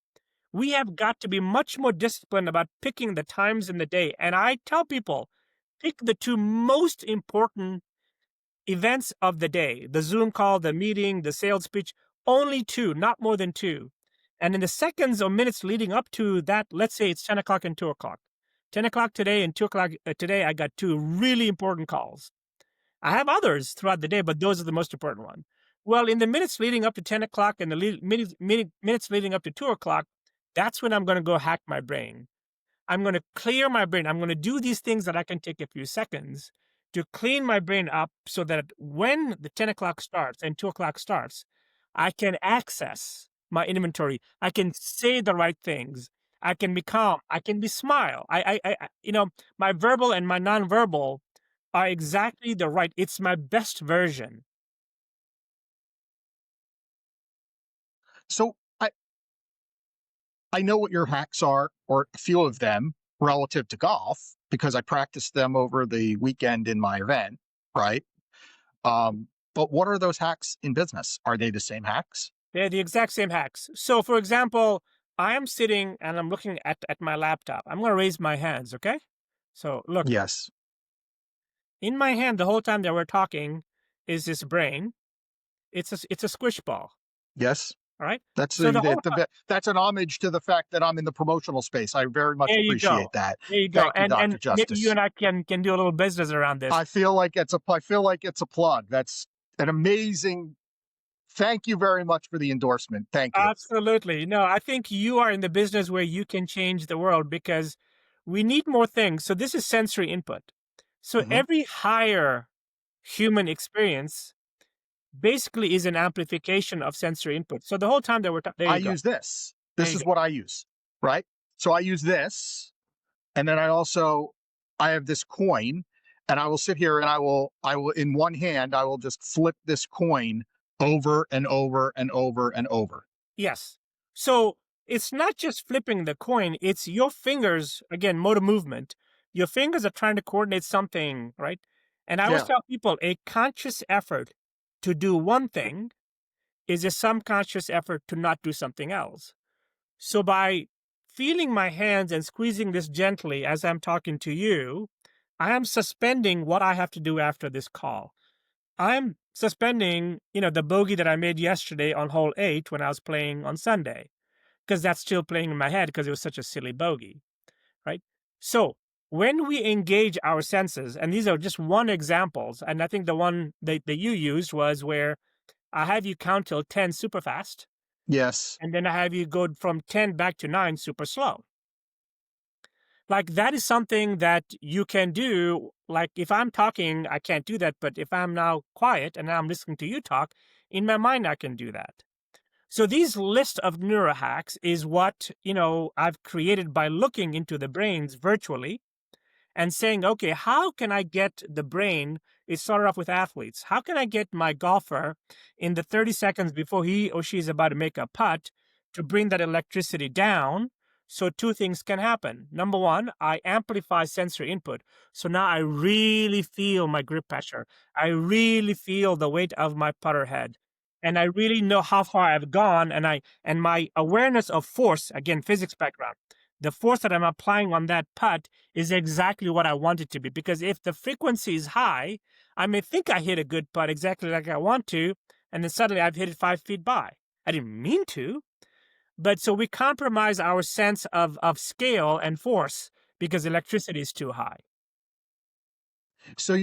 We have got to be much more disciplined about picking the times in the day. And I tell people, pick the 2 most important events of the day, the Zoom call, the meeting, the sales pitch, only 2, not more than 2. And in the seconds or minutes leading up to that, let's say it's 10 o'clock and 2 o'clock. 10 o'clock today and 2 o'clock today, I got 2 really important calls. I have others throughout the day, but those are the most important ones. Well, in the minutes leading up to 10 o'clock and the minutes leading up to 2 o'clock, that's when I'm going to go hack my brain. I'm going to clear my brain. I'm going to do these things that I can take a few seconds to clean my brain up so that when the 10 o'clock starts and 2 o'clock starts, I can access my inventory. I can say the right things. I can be calm. I can be smile. My verbal and my nonverbal are exactly the right. It's my best version. So I know what your hacks are, or a few of them, relative to golf, because I practiced them over the weekend in my event, right? But what are those hacks in business? Are they the same hacks? They're the exact same hacks. So, for example, I am sitting and I'm looking at my laptop. I'm going to raise my hands, okay? So, look. Yes. In my hand, the whole time that we're talking, is this brain. It's a squish ball. Yes. All right. That's So that's an homage to the fact that I'm in the promotional space. I very much appreciate that. There you go. Thank you, Dr. Justice. Maybe you and I can do a little business around this. I feel like it's a plug. That's an amazing. Thank you very much for the endorsement. Thank you. Absolutely. No, I think you are in the business where you can change the world because we need more things. So this is sensory input. So every higher human experience basically is an amplification of sensory input. So the whole time that we're talking, I use this. This is what I use, right? So I use this, and then I have this coin, and I will sit here and I will in one hand, I will just flip this coin over and over and over and over. Yes. So it's not just flipping the coin, it's your fingers, again, motor movement. Your fingers are trying to coordinate something, right? And I always tell people a conscious effort to do one thing is a subconscious effort to not do something else. So by feeling my hands and squeezing this gently as I'm talking to you, I am suspending what I have to do after this call. I'm suspending, the bogey that I made yesterday on hole 8 when I was playing on Sunday, because that's still playing in my head because it was such a silly bogey, right? So when we engage our senses, and these are just one examples, and I think the one that you used was where I have you count till 10 super fast. Yes. And then I have you go from 10 back to 9 super slow. Like that is something that you can do. Like if I'm talking, I can't do that. But if I'm now quiet and I'm listening to you talk, in my mind, I can do that. So these list of neurohacks is what, I've created by looking into the brains virtually and saying, okay, how can I get the brain? It started off with athletes. How can I get my golfer in the 30 seconds before he or she is about to make a putt to bring that electricity down? So two things can happen. Number one, I amplify sensory input. So now I really feel my grip pressure. I really feel the weight of my putter head. And I really know how far I've gone. And my awareness of force, again, physics background, the force that I'm applying on that putt is exactly what I want it to be. Because if the frequency is high, I may think I hit a good putt exactly like I want to, and then suddenly I've hit it 5 feet by. I didn't mean to, but so we compromise our sense of scale and force because electricity is too high. So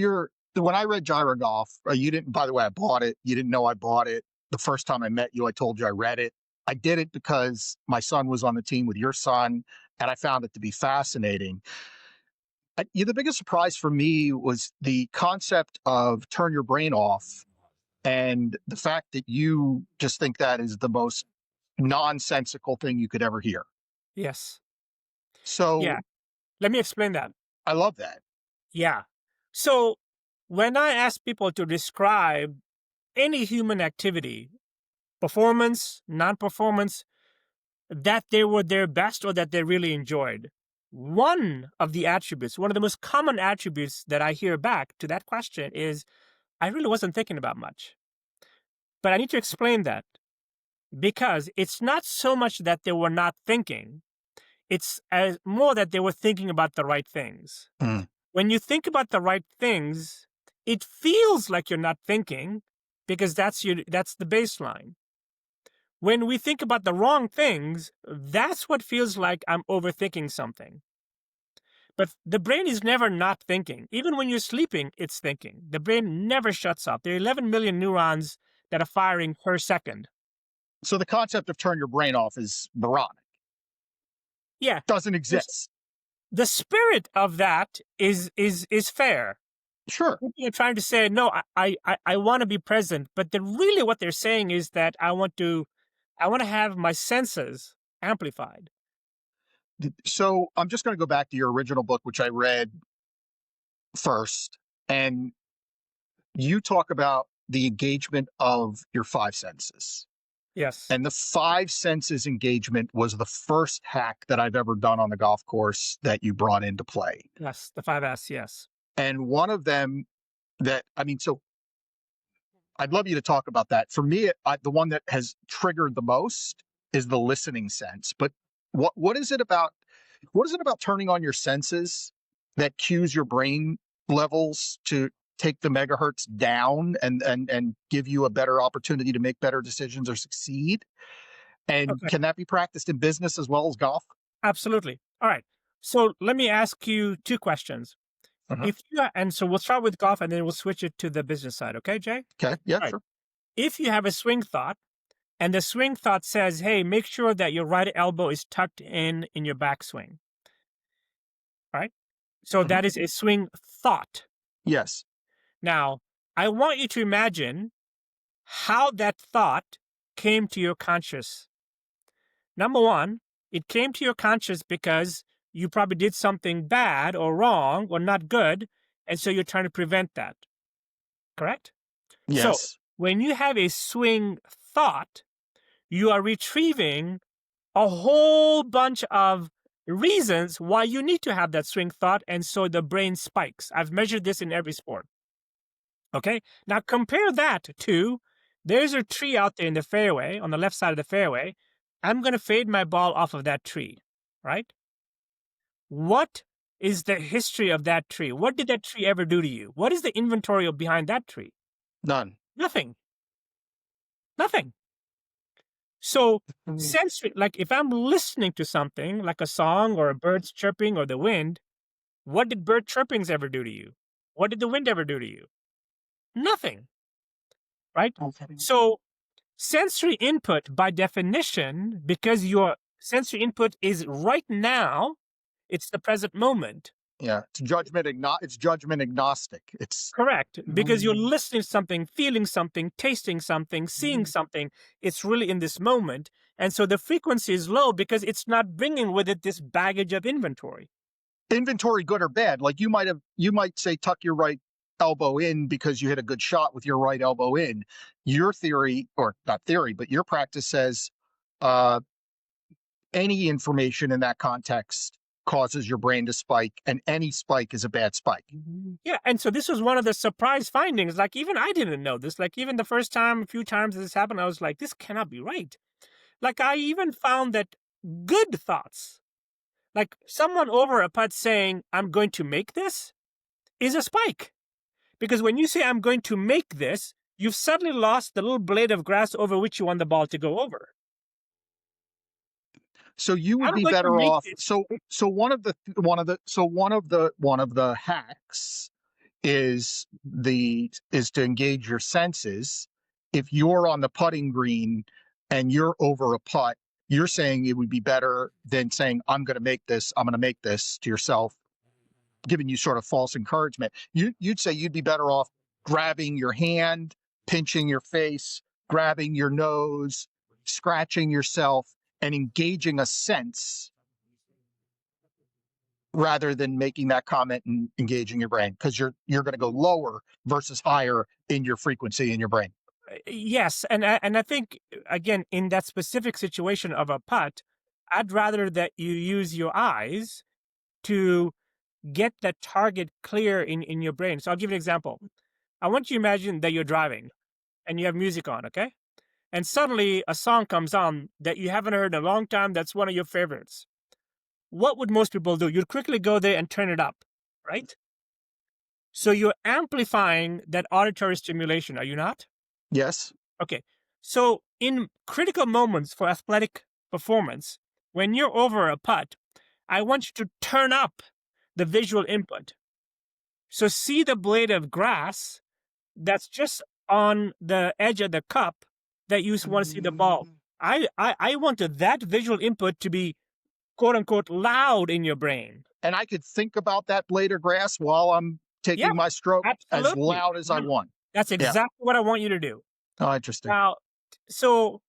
when I read Gyro Golf, you didn't, by the way, I bought it. You didn't know I bought it. The first time I met you, I told you I read it. I did it because my son was on the team with your son, and I found it to be fascinating. The biggest surprise for me was the concept of turn your brain off, and the fact that you just think that is the most nonsensical thing you could ever hear. Yes. So yeah. Let me explain that. I love that. Yeah. So when I ask people to describe any human activity, performance, non-performance, that they were their best or that they really enjoyed, one of the attributes, one of the most common attributes that I hear back to that question is, I really wasn't thinking about much. But I need to explain that because it's not so much that they were not thinking, it's more that they were thinking about the right things. When you think about the right things, it feels like you're not thinking because that's the baseline. When we think about the wrong things, that's what feels like I'm overthinking something. But the brain is never not thinking. Even when you're sleeping, it's thinking. The brain never shuts off. There are 11 million neurons that are firing per second. So the concept of turn your brain off is moronic. Yeah. Doesn't exist. The spirit of that is fair. Sure. You're trying to say, no, I want to be present. But really what they're saying is that I want to have my senses amplified. So I'm just going to go back to your original book, which I read first. And you talk about the engagement of your 5 senses. Yes. And the 5 senses engagement was the first hack that I've ever done on the golf course that you brought into play. Yes, the 5S, yes. And one of them so I'd love you to talk about that. For me, the one that has triggered the most is the listening sense. But what is it about turning on your senses that cues your brain levels to take the megahertz down and give you a better opportunity to make better decisions or succeed? And Can that be practiced in business as well as golf? Absolutely. All right. So let me ask you 2 questions. So we'll start with golf and then we'll switch it to the business side. Okay, Jay? Okay. Yeah, right. Sure. If you have a swing thought and the swing thought says, hey, make sure that your right elbow is tucked in your backswing. All right. So that is a swing thought. Yes. Now, I want you to imagine how that thought came to your conscious. Number one, it came to your conscious because you probably did something bad or wrong or not good, and so you're trying to prevent that. Correct? Yes. So when you have a swing thought, you are retrieving a whole bunch of reasons why you need to have that swing thought, and so the brain spikes. I've measured this in every sport. Okay, now compare that to, there's a tree out there in the fairway, on the left side of the fairway. I'm going to fade my ball off of that tree, right? What is the history of that tree? What did that tree ever do to you? What is the inventory behind that tree? None. Nothing. Nothing. So sensory, like if I'm listening to something like a song or a bird's chirping or the wind, what did bird chirpings ever do to you? What did the wind ever do to you? Nothing. Right? So sensory input, by definition, because your sensory input is right now, it's the present moment. Yeah, it's judgment agnostic. It's correct, because you're listening to something, feeling something, tasting something, seeing something. It's really in this moment. And so the frequency is low because it's not bringing with it this baggage of inventory. Inventory, good or bad. Like you might say, tuck your right elbow in because you hit a good shot with your right elbow in. Your theory, or not theory, but your practice says any information in that context causes your brain to spike, and any spike is a bad spike. Yeah, and so this was one of the surprise findings. Like even I didn't know this. Like even the first time, a few times this happened, I was like, this cannot be right. Like I even found that good thoughts, like someone over a putt saying, I'm going to make this, is a spike. Because when you say, I'm going to make this, you've suddenly lost the little blade of grass over which you want the ball to go over. So you would be better off. So one of the hacks is to engage your senses. If you're on the putting green and you're over a putt, you're saying it would be better than saying, I'm going to make this to yourself, giving you sort of false encouragement. You'd say you'd be better off grabbing your hand, pinching your face, grabbing your nose, scratching yourself, and engaging a sense rather than making that comment and engaging your brain, because you're going to go lower versus higher in your frequency in your brain. Yes, and I think, again, in that specific situation of a putt, I'd rather that you use your eyes to get that target clear in your brain. So I'll give you an example. I want you to imagine that you're driving and you have music on, okay? And suddenly a song comes on that you haven't heard in a long time that's one of your favorites. What would most people do? You'd quickly go there and turn it up, right? So you're amplifying that auditory stimulation, are you not? Yes. Okay. So in critical moments for athletic performance, when you're over a putt, I want you to turn up the visual input. So see the blade of grass that's just on the edge of the cup that you want to see the ball. I wanted that visual input to be, quote unquote, loud in your brain. And I could think about that blade of grass while I'm taking my stroke as loud as I want. That's exactly what I want you to do. Oh, interesting. Now, so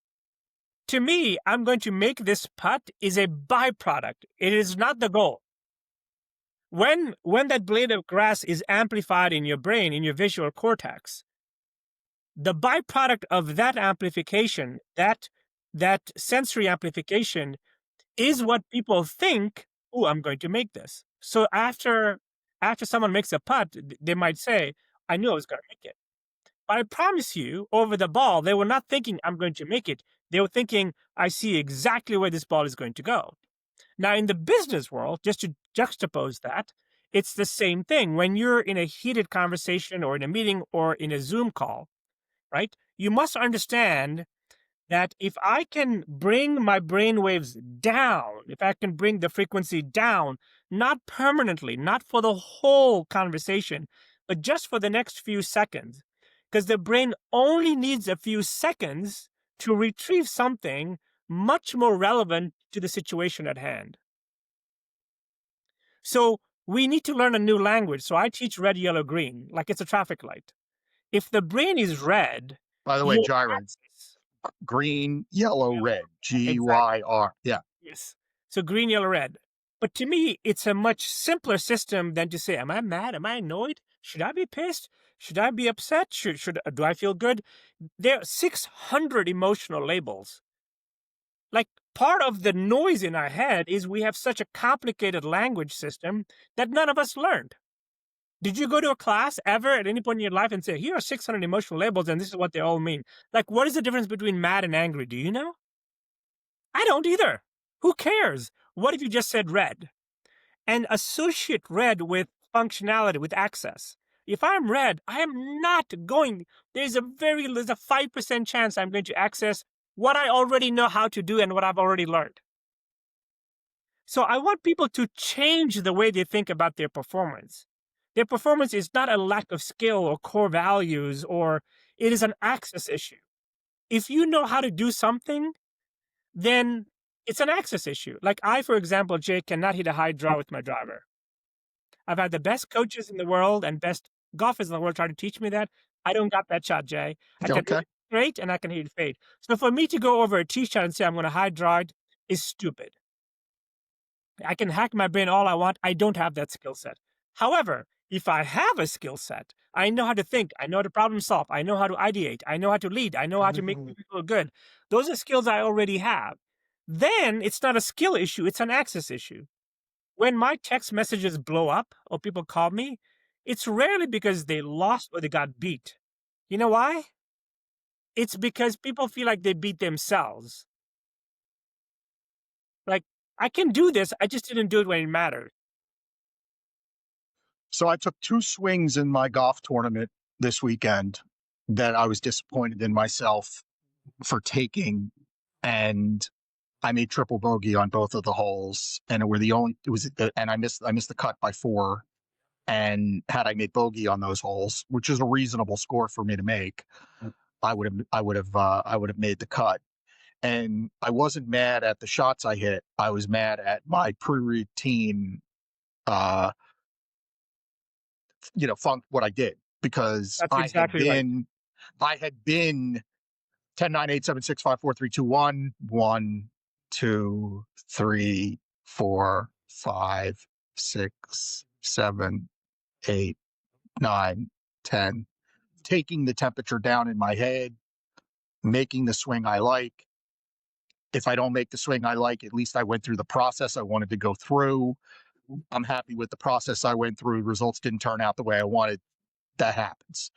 to me, I'm going to make this putt is a byproduct. It is not the goal. When that blade of grass is amplified in your brain, in your visual cortex, the byproduct of that amplification, that sensory amplification, is what people think, oh, I'm going to make this. So after someone makes a putt, they might say, I knew I was going to make it. But I promise you, over the ball, they were not thinking, I'm going to make it. They were thinking, I see exactly where this ball is going to go. Now, in the business world, just to juxtapose that, it's the same thing. When you're in a heated conversation or in a meeting or in a Zoom call, right, you must understand that if I can bring my brain waves down, if I can bring the frequency down, not permanently, not for the whole conversation, but just for the next few seconds, because the brain only needs a few seconds to retrieve something much more relevant to the situation at hand. So we need to learn a new language. So I teach red, yellow, green, like it's a traffic light. If the brain is red... By the way, gyro, green, yellow, red, GYR. Yeah. Yes. So green, yellow, red. But to me, it's a much simpler system than to say, am I mad? Am I annoyed? Should I be pissed? Should I be upset? Do I feel good? There are 600 emotional labels. Like part of the noise in our head is we have such a complicated language system that none of us learned. Did you go to a class ever at any point in your life and say, here are 600 emotional labels and this is what they all mean? Like, what is the difference between mad and angry? Do you know? I don't either. Who cares? What if you just said red? And associate red with functionality, with access. If I'm red, I am not going, there's a 5% chance I'm going to access what I already know how to do and what I've already learned. So I want people to change the way they think about their performance. Their performance is not a lack of skill or core values, or it is an access issue. If you know how to do something, then it's an access issue. Like I, for example, Jay, cannot hit a high draw with my driver. I've had the best coaches in the world and best golfers in the world try to teach me that. I don't got that shot, Jay. I can hit it straight and I can hit it fade. So for me to go over a tee shot and say I'm going to high draw it is stupid. I can hack my brain all I want. I don't have that skill set. However, if I have a skill set, I know how to think, I know how to problem solve, I know how to ideate, I know how to lead, I know how to make people good. Those are skills I already have. Then it's not a skill issue, it's an access issue. When my text messages blow up or people call me, it's rarely because they lost or they got beat. You know why? It's because people feel like they beat themselves. Like, I can do this, I just didn't do it when it mattered. So I took 2 swings in my golf tournament this weekend that I was disappointed in myself for taking, and I made triple bogey on both of the holes, and I missed the cut by 4. And had I made bogey on those holes, which is a reasonable score for me to make, I would have made the cut. And I wasn't mad at the shots I hit. I was mad at my pre-routine, what I did, because That's exactly right. I had been 10, 9, 8, 7, 6, 5, 4, 3, 2, 1, 1, 2, 3, 4, 5, 6, 7, 8, 9, 10, taking the temperature down in my head, making the swing I like. If I don't make the swing I like, at least I went through the process I wanted to go through. I'm happy with the process I went through. Results didn't turn out the way I wanted. That happens.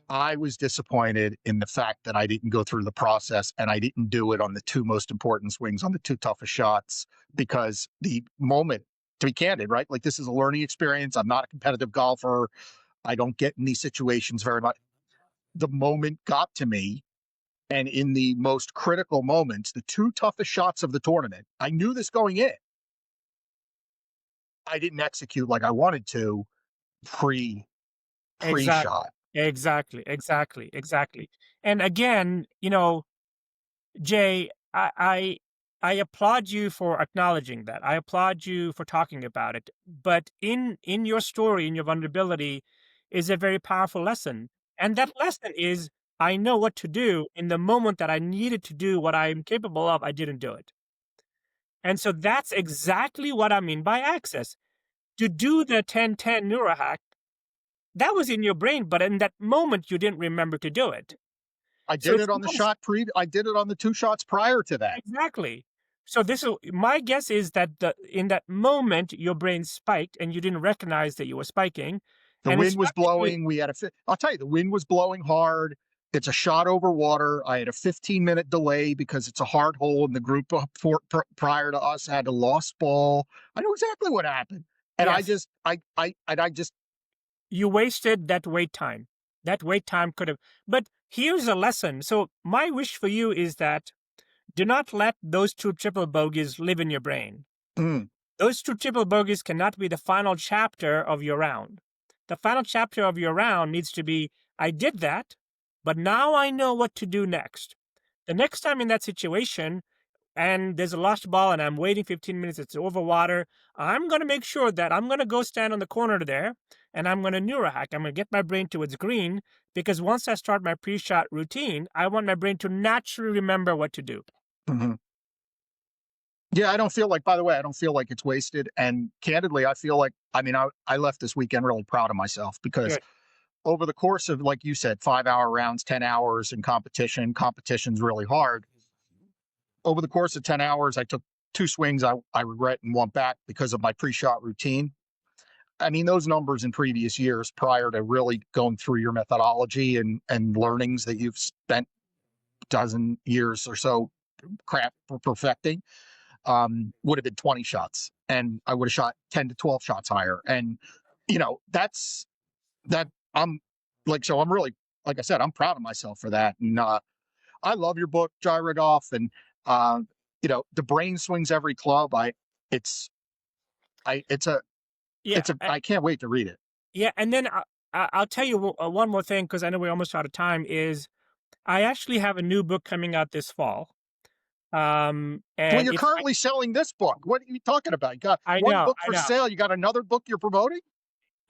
I was disappointed in the fact that I didn't go through the process and I didn't do it on the 2 most important swings, on the 2 toughest shots, because the moment, to be candid, right? Like, this is a learning experience. I'm not a competitive golfer. I don't get in these situations very much. The moment got to me, and in the most critical moments, the 2 toughest shots of the tournament, I knew this going in. I didn't execute like I wanted to pre-shot. Exactly. And again, Jay, I applaud you for acknowledging that. I applaud you for talking about it. But in your story, in your vulnerability, is a very powerful lesson. And that lesson is, I know what to do in the moment that I needed to do what I'm capable of, I didn't do it. And so that's exactly what I mean by access. To do the 10-10 neurohack, that was in your brain, but in that moment, you didn't remember to do it. I did it on the 2 shots prior to that. Exactly. So my guess is that in that moment, your brain spiked and you didn't recognize that you were spiking. The wind was blowing. I'll tell you, the wind was blowing hard. It's a shot over water. I had a 15-minute delay because it's a hard hole, and the group prior to us had a lost ball. I know exactly what happened. And yes. You wasted that wait time. That wait time could have, but here's a lesson. So my wish for you is that do not let those 2 triple bogeys live in your brain. Those 2 triple bogeys cannot be the final chapter of your round. The final chapter of your round needs to be, I did that, but now I know what to do next. The next time in that situation, and there's a lost ball and I'm waiting 15 minutes, it's over water, I'm going to make sure that I'm going to go stand on the corner there and I'm going to neurohack. I'm going to get my brain towards green, because once I start my pre-shot routine, I want my brain to naturally remember what to do. Mm-hmm. Yeah, I don't feel like it's wasted. And candidly, I feel like, I left this weekend really proud of myself, because over the course of, like you said, 5-hour rounds, 10 hours in competition's really hard. over the course of 10 hours, I took 2 swings I regret and one back because of my pre-shot routine. I mean, those numbers in previous years prior to really going through your methodology and learnings that you've spent dozen years or so craft for perfecting, would have been 20 shots, and I would have shot 10 to 12 shots higher. And, that's that I'm like, so I'm really, like I said, I'm proud of myself for that. And I love your book, Gyro Golf, and the brain swings every club. It's a Yeah, I can't wait to read it. yeah, and then I'll tell you one more thing, because I know we're almost out of time. Is I actually have a new book coming out this fall. Well, And you're currently selling this book. What are you talking about? You got I one know, book I for know. sale. You got another book you're promoting?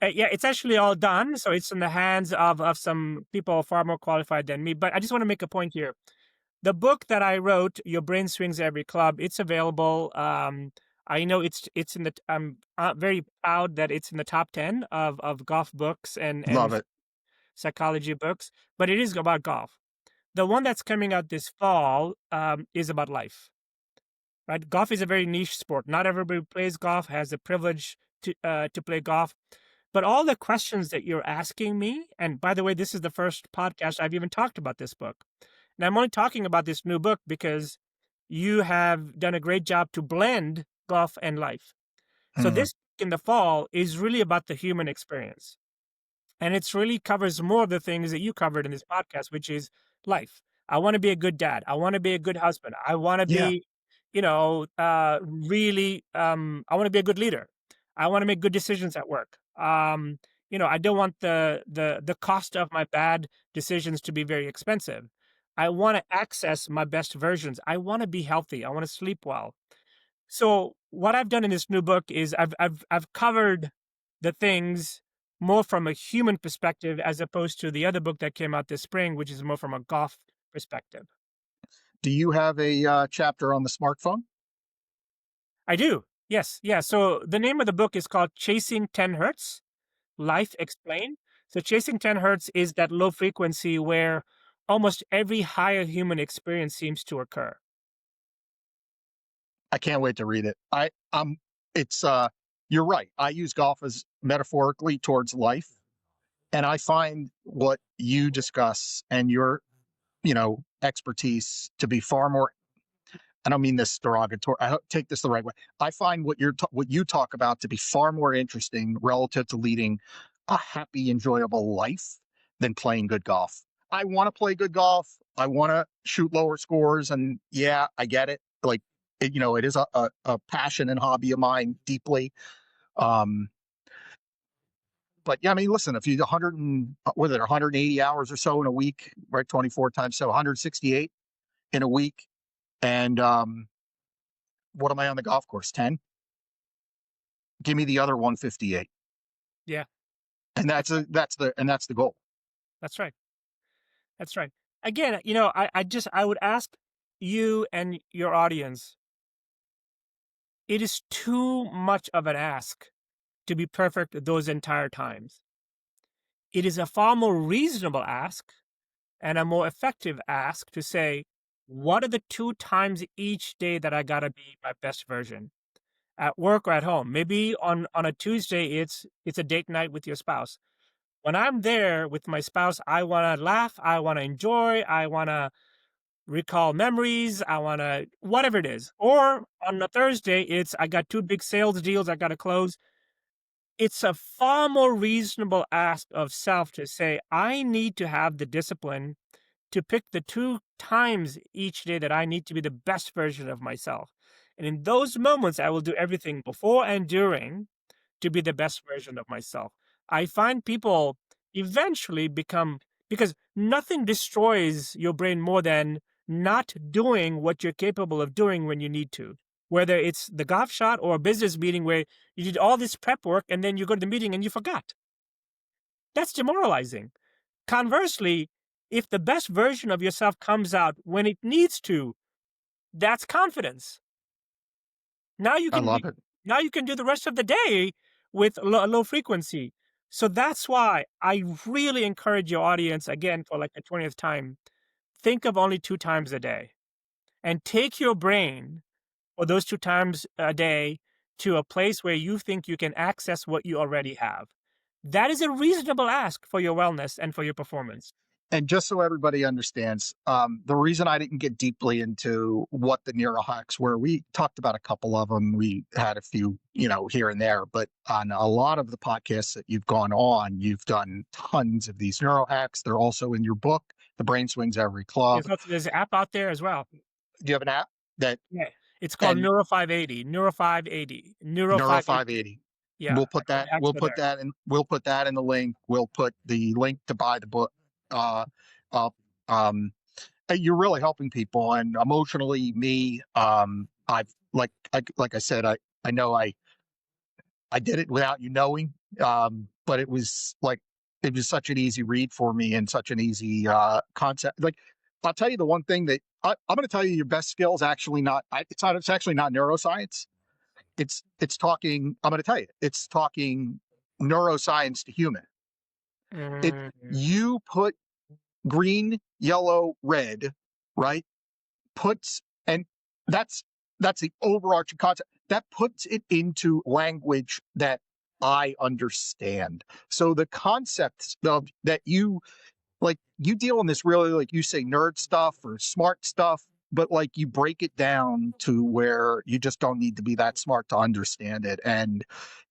Yeah, it's actually all done, so it's in the hands of some people far more qualified than me. But I just want to make a point here. The book that I wrote, Your Brain Swings Every Club, it's available. I know it's in the. I'm very proud that it's in the top 10 of golf books and Love it. psychology books. But it is about golf. The one that's coming out this fall is about life. Right, golf is a very niche sport. Not everybody who plays golf has the privilege to play golf. But all the questions that you're asking me, and by the way, this is the first podcast I've even talked about this book. And I'm only talking about this new book because you have done a great job to blend golf and life. So this in the fall is really about the human experience. And it's really covers more of the things that you covered in this podcast, which is life. I want to be a good dad. I want to be a good husband. I want to Yeah. be, really, I want to be a good leader. I want to make good decisions at work. I don't want the cost of my bad decisions to be very expensive. I want to access my best versions. I want to be healthy. I want to sleep well. So what I've done in this new book is I've covered the things more from a human perspective, as opposed to the other book that came out this spring, which is more from a golf perspective. Do you have a chapter on the smartphone? I do. Yes. Yeah. So the name of the book is called Chasing 10 Hertz, Life Explained. So Chasing 10 Hertz is that low frequency where almost every higher human experience seems to occur. I can't wait to read it. You're right. I use golf as metaphorically towards life. And I find what you discuss and your, expertise to be far more, I don't mean this derogatory, I take this the right way. I find what you talk about to be far more interesting relative to leading a happy, enjoyable life than playing good golf. I want to play good golf. I want to shoot lower scores. And yeah, I get it. Like, it is a passion and hobby of mine deeply. But yeah, I mean, listen, if you 180 hours or so in a week, right? 24 times, so 168 in a week. And what am I on the golf course? 10? Give me the other 158. Yeah. And that's the goal. That's right. That's right. Again, I would ask you and your audience, it is too much of an ask to be perfect those entire times. It is a far more reasonable ask and a more effective ask to say, what are the 2 times each day that I got to be my best version? At work or at home. Maybe on a Tuesday, it's a date night with your spouse. When I'm there with my spouse, I want to laugh. I want to enjoy. I want to recall memories. I want to, whatever it is. Or on a Thursday, it's I got 2 big sales deals I got to close. It's a far more reasonable ask of self to say, I need to have the discipline to pick the 2 times each day that I need to be the best version of myself. And in those moments, I will do everything before and during to be the best version of myself. I find people eventually become, because nothing destroys your brain more than not doing what you're capable of doing when you need to. Whether it's the golf shot or a business meeting where you did all this prep work and then you go to the meeting and you forgot. That's demoralizing. Conversely, if the best version of yourself comes out when it needs to, that's confidence. Now you I can love it. now you can do the rest of the day with low frequency. So that's why I really encourage your audience, again, for like the 20th time, think of only 2 times a day. and take your brain for those 2 times a day to a place where you think you can access what you already have. That is a reasonable ask for your wellness and for your performance. And just so everybody understands, the reason I didn't get deeply into what the neurohacks were, we talked about a couple of them. We had a few, here and there, but on a lot of the podcasts that you've gone on, you've done tons of these neurohacks. They're also in your book, The Brain Swings Every Club. There's an app out there as well. Do you have an app that? Yeah, it's called Neuro 580. Neuro 580. Neuro 580. Yeah, We'll put that. We'll put that in. We'll put that in the link. We'll put the link to buy the book. You're really helping people, and emotionally, me. I've like I said, I know I did it without you knowing, but it was such an easy read for me and such an easy concept. Like, I'll tell you the one thing that I'm going to tell you, your best skill is actually not. It's actually not neuroscience. It's talking. I'm going to tell you, it's talking neuroscience to human. You put green, yellow, red, right? And that's the overarching concept. That puts it into language that I understand. So the concepts of that you deal in this really, like you say, nerd stuff or smart stuff, but you break it down to where you just don't need to be that smart to understand it. And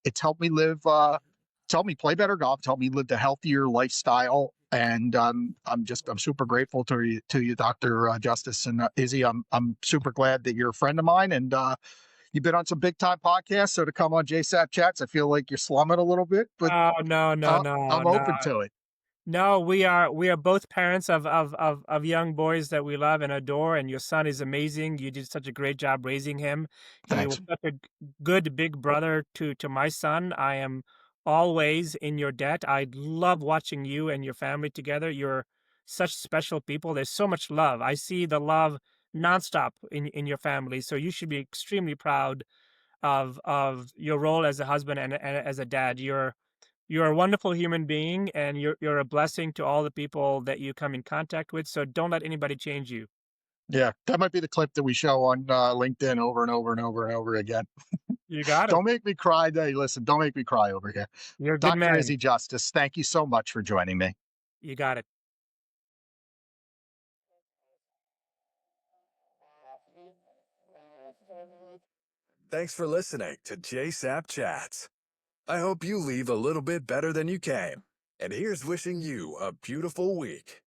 it's helped me live, it's helped me play better golf. It's helped me live a healthier lifestyle. And I'm super grateful to you, Dr. Justice and Izzy. I'm super glad that you're a friend of mine, and you've been on some big time podcasts. So to come on JaySapChats, I feel like you're slumming a little bit, but no, I'm open to it. No, we are both parents of young boys that we love and adore, and your son is amazing. You did such a great job raising him. Thanks. He was such a good big brother to my son. I am always in your debt. I love watching you and your family together. You're such special people. There's so much love. I see the love nonstop in your family. So you should be extremely proud of your role as a husband and as a dad. You're a wonderful human being, and you're a blessing to all the people that you come in contact with. So don't let anybody change you. Yeah, that might be the clip that we show on LinkedIn over and over and over and over again. You got it. Don't make me cry. Listen, don't make me cry over here. You're a good man. Dr. Izzy Justice, thank you so much for joining me. You got it. Thanks for listening to JaySapChats. I hope you leave a little bit better than you came. And here's wishing you a beautiful week.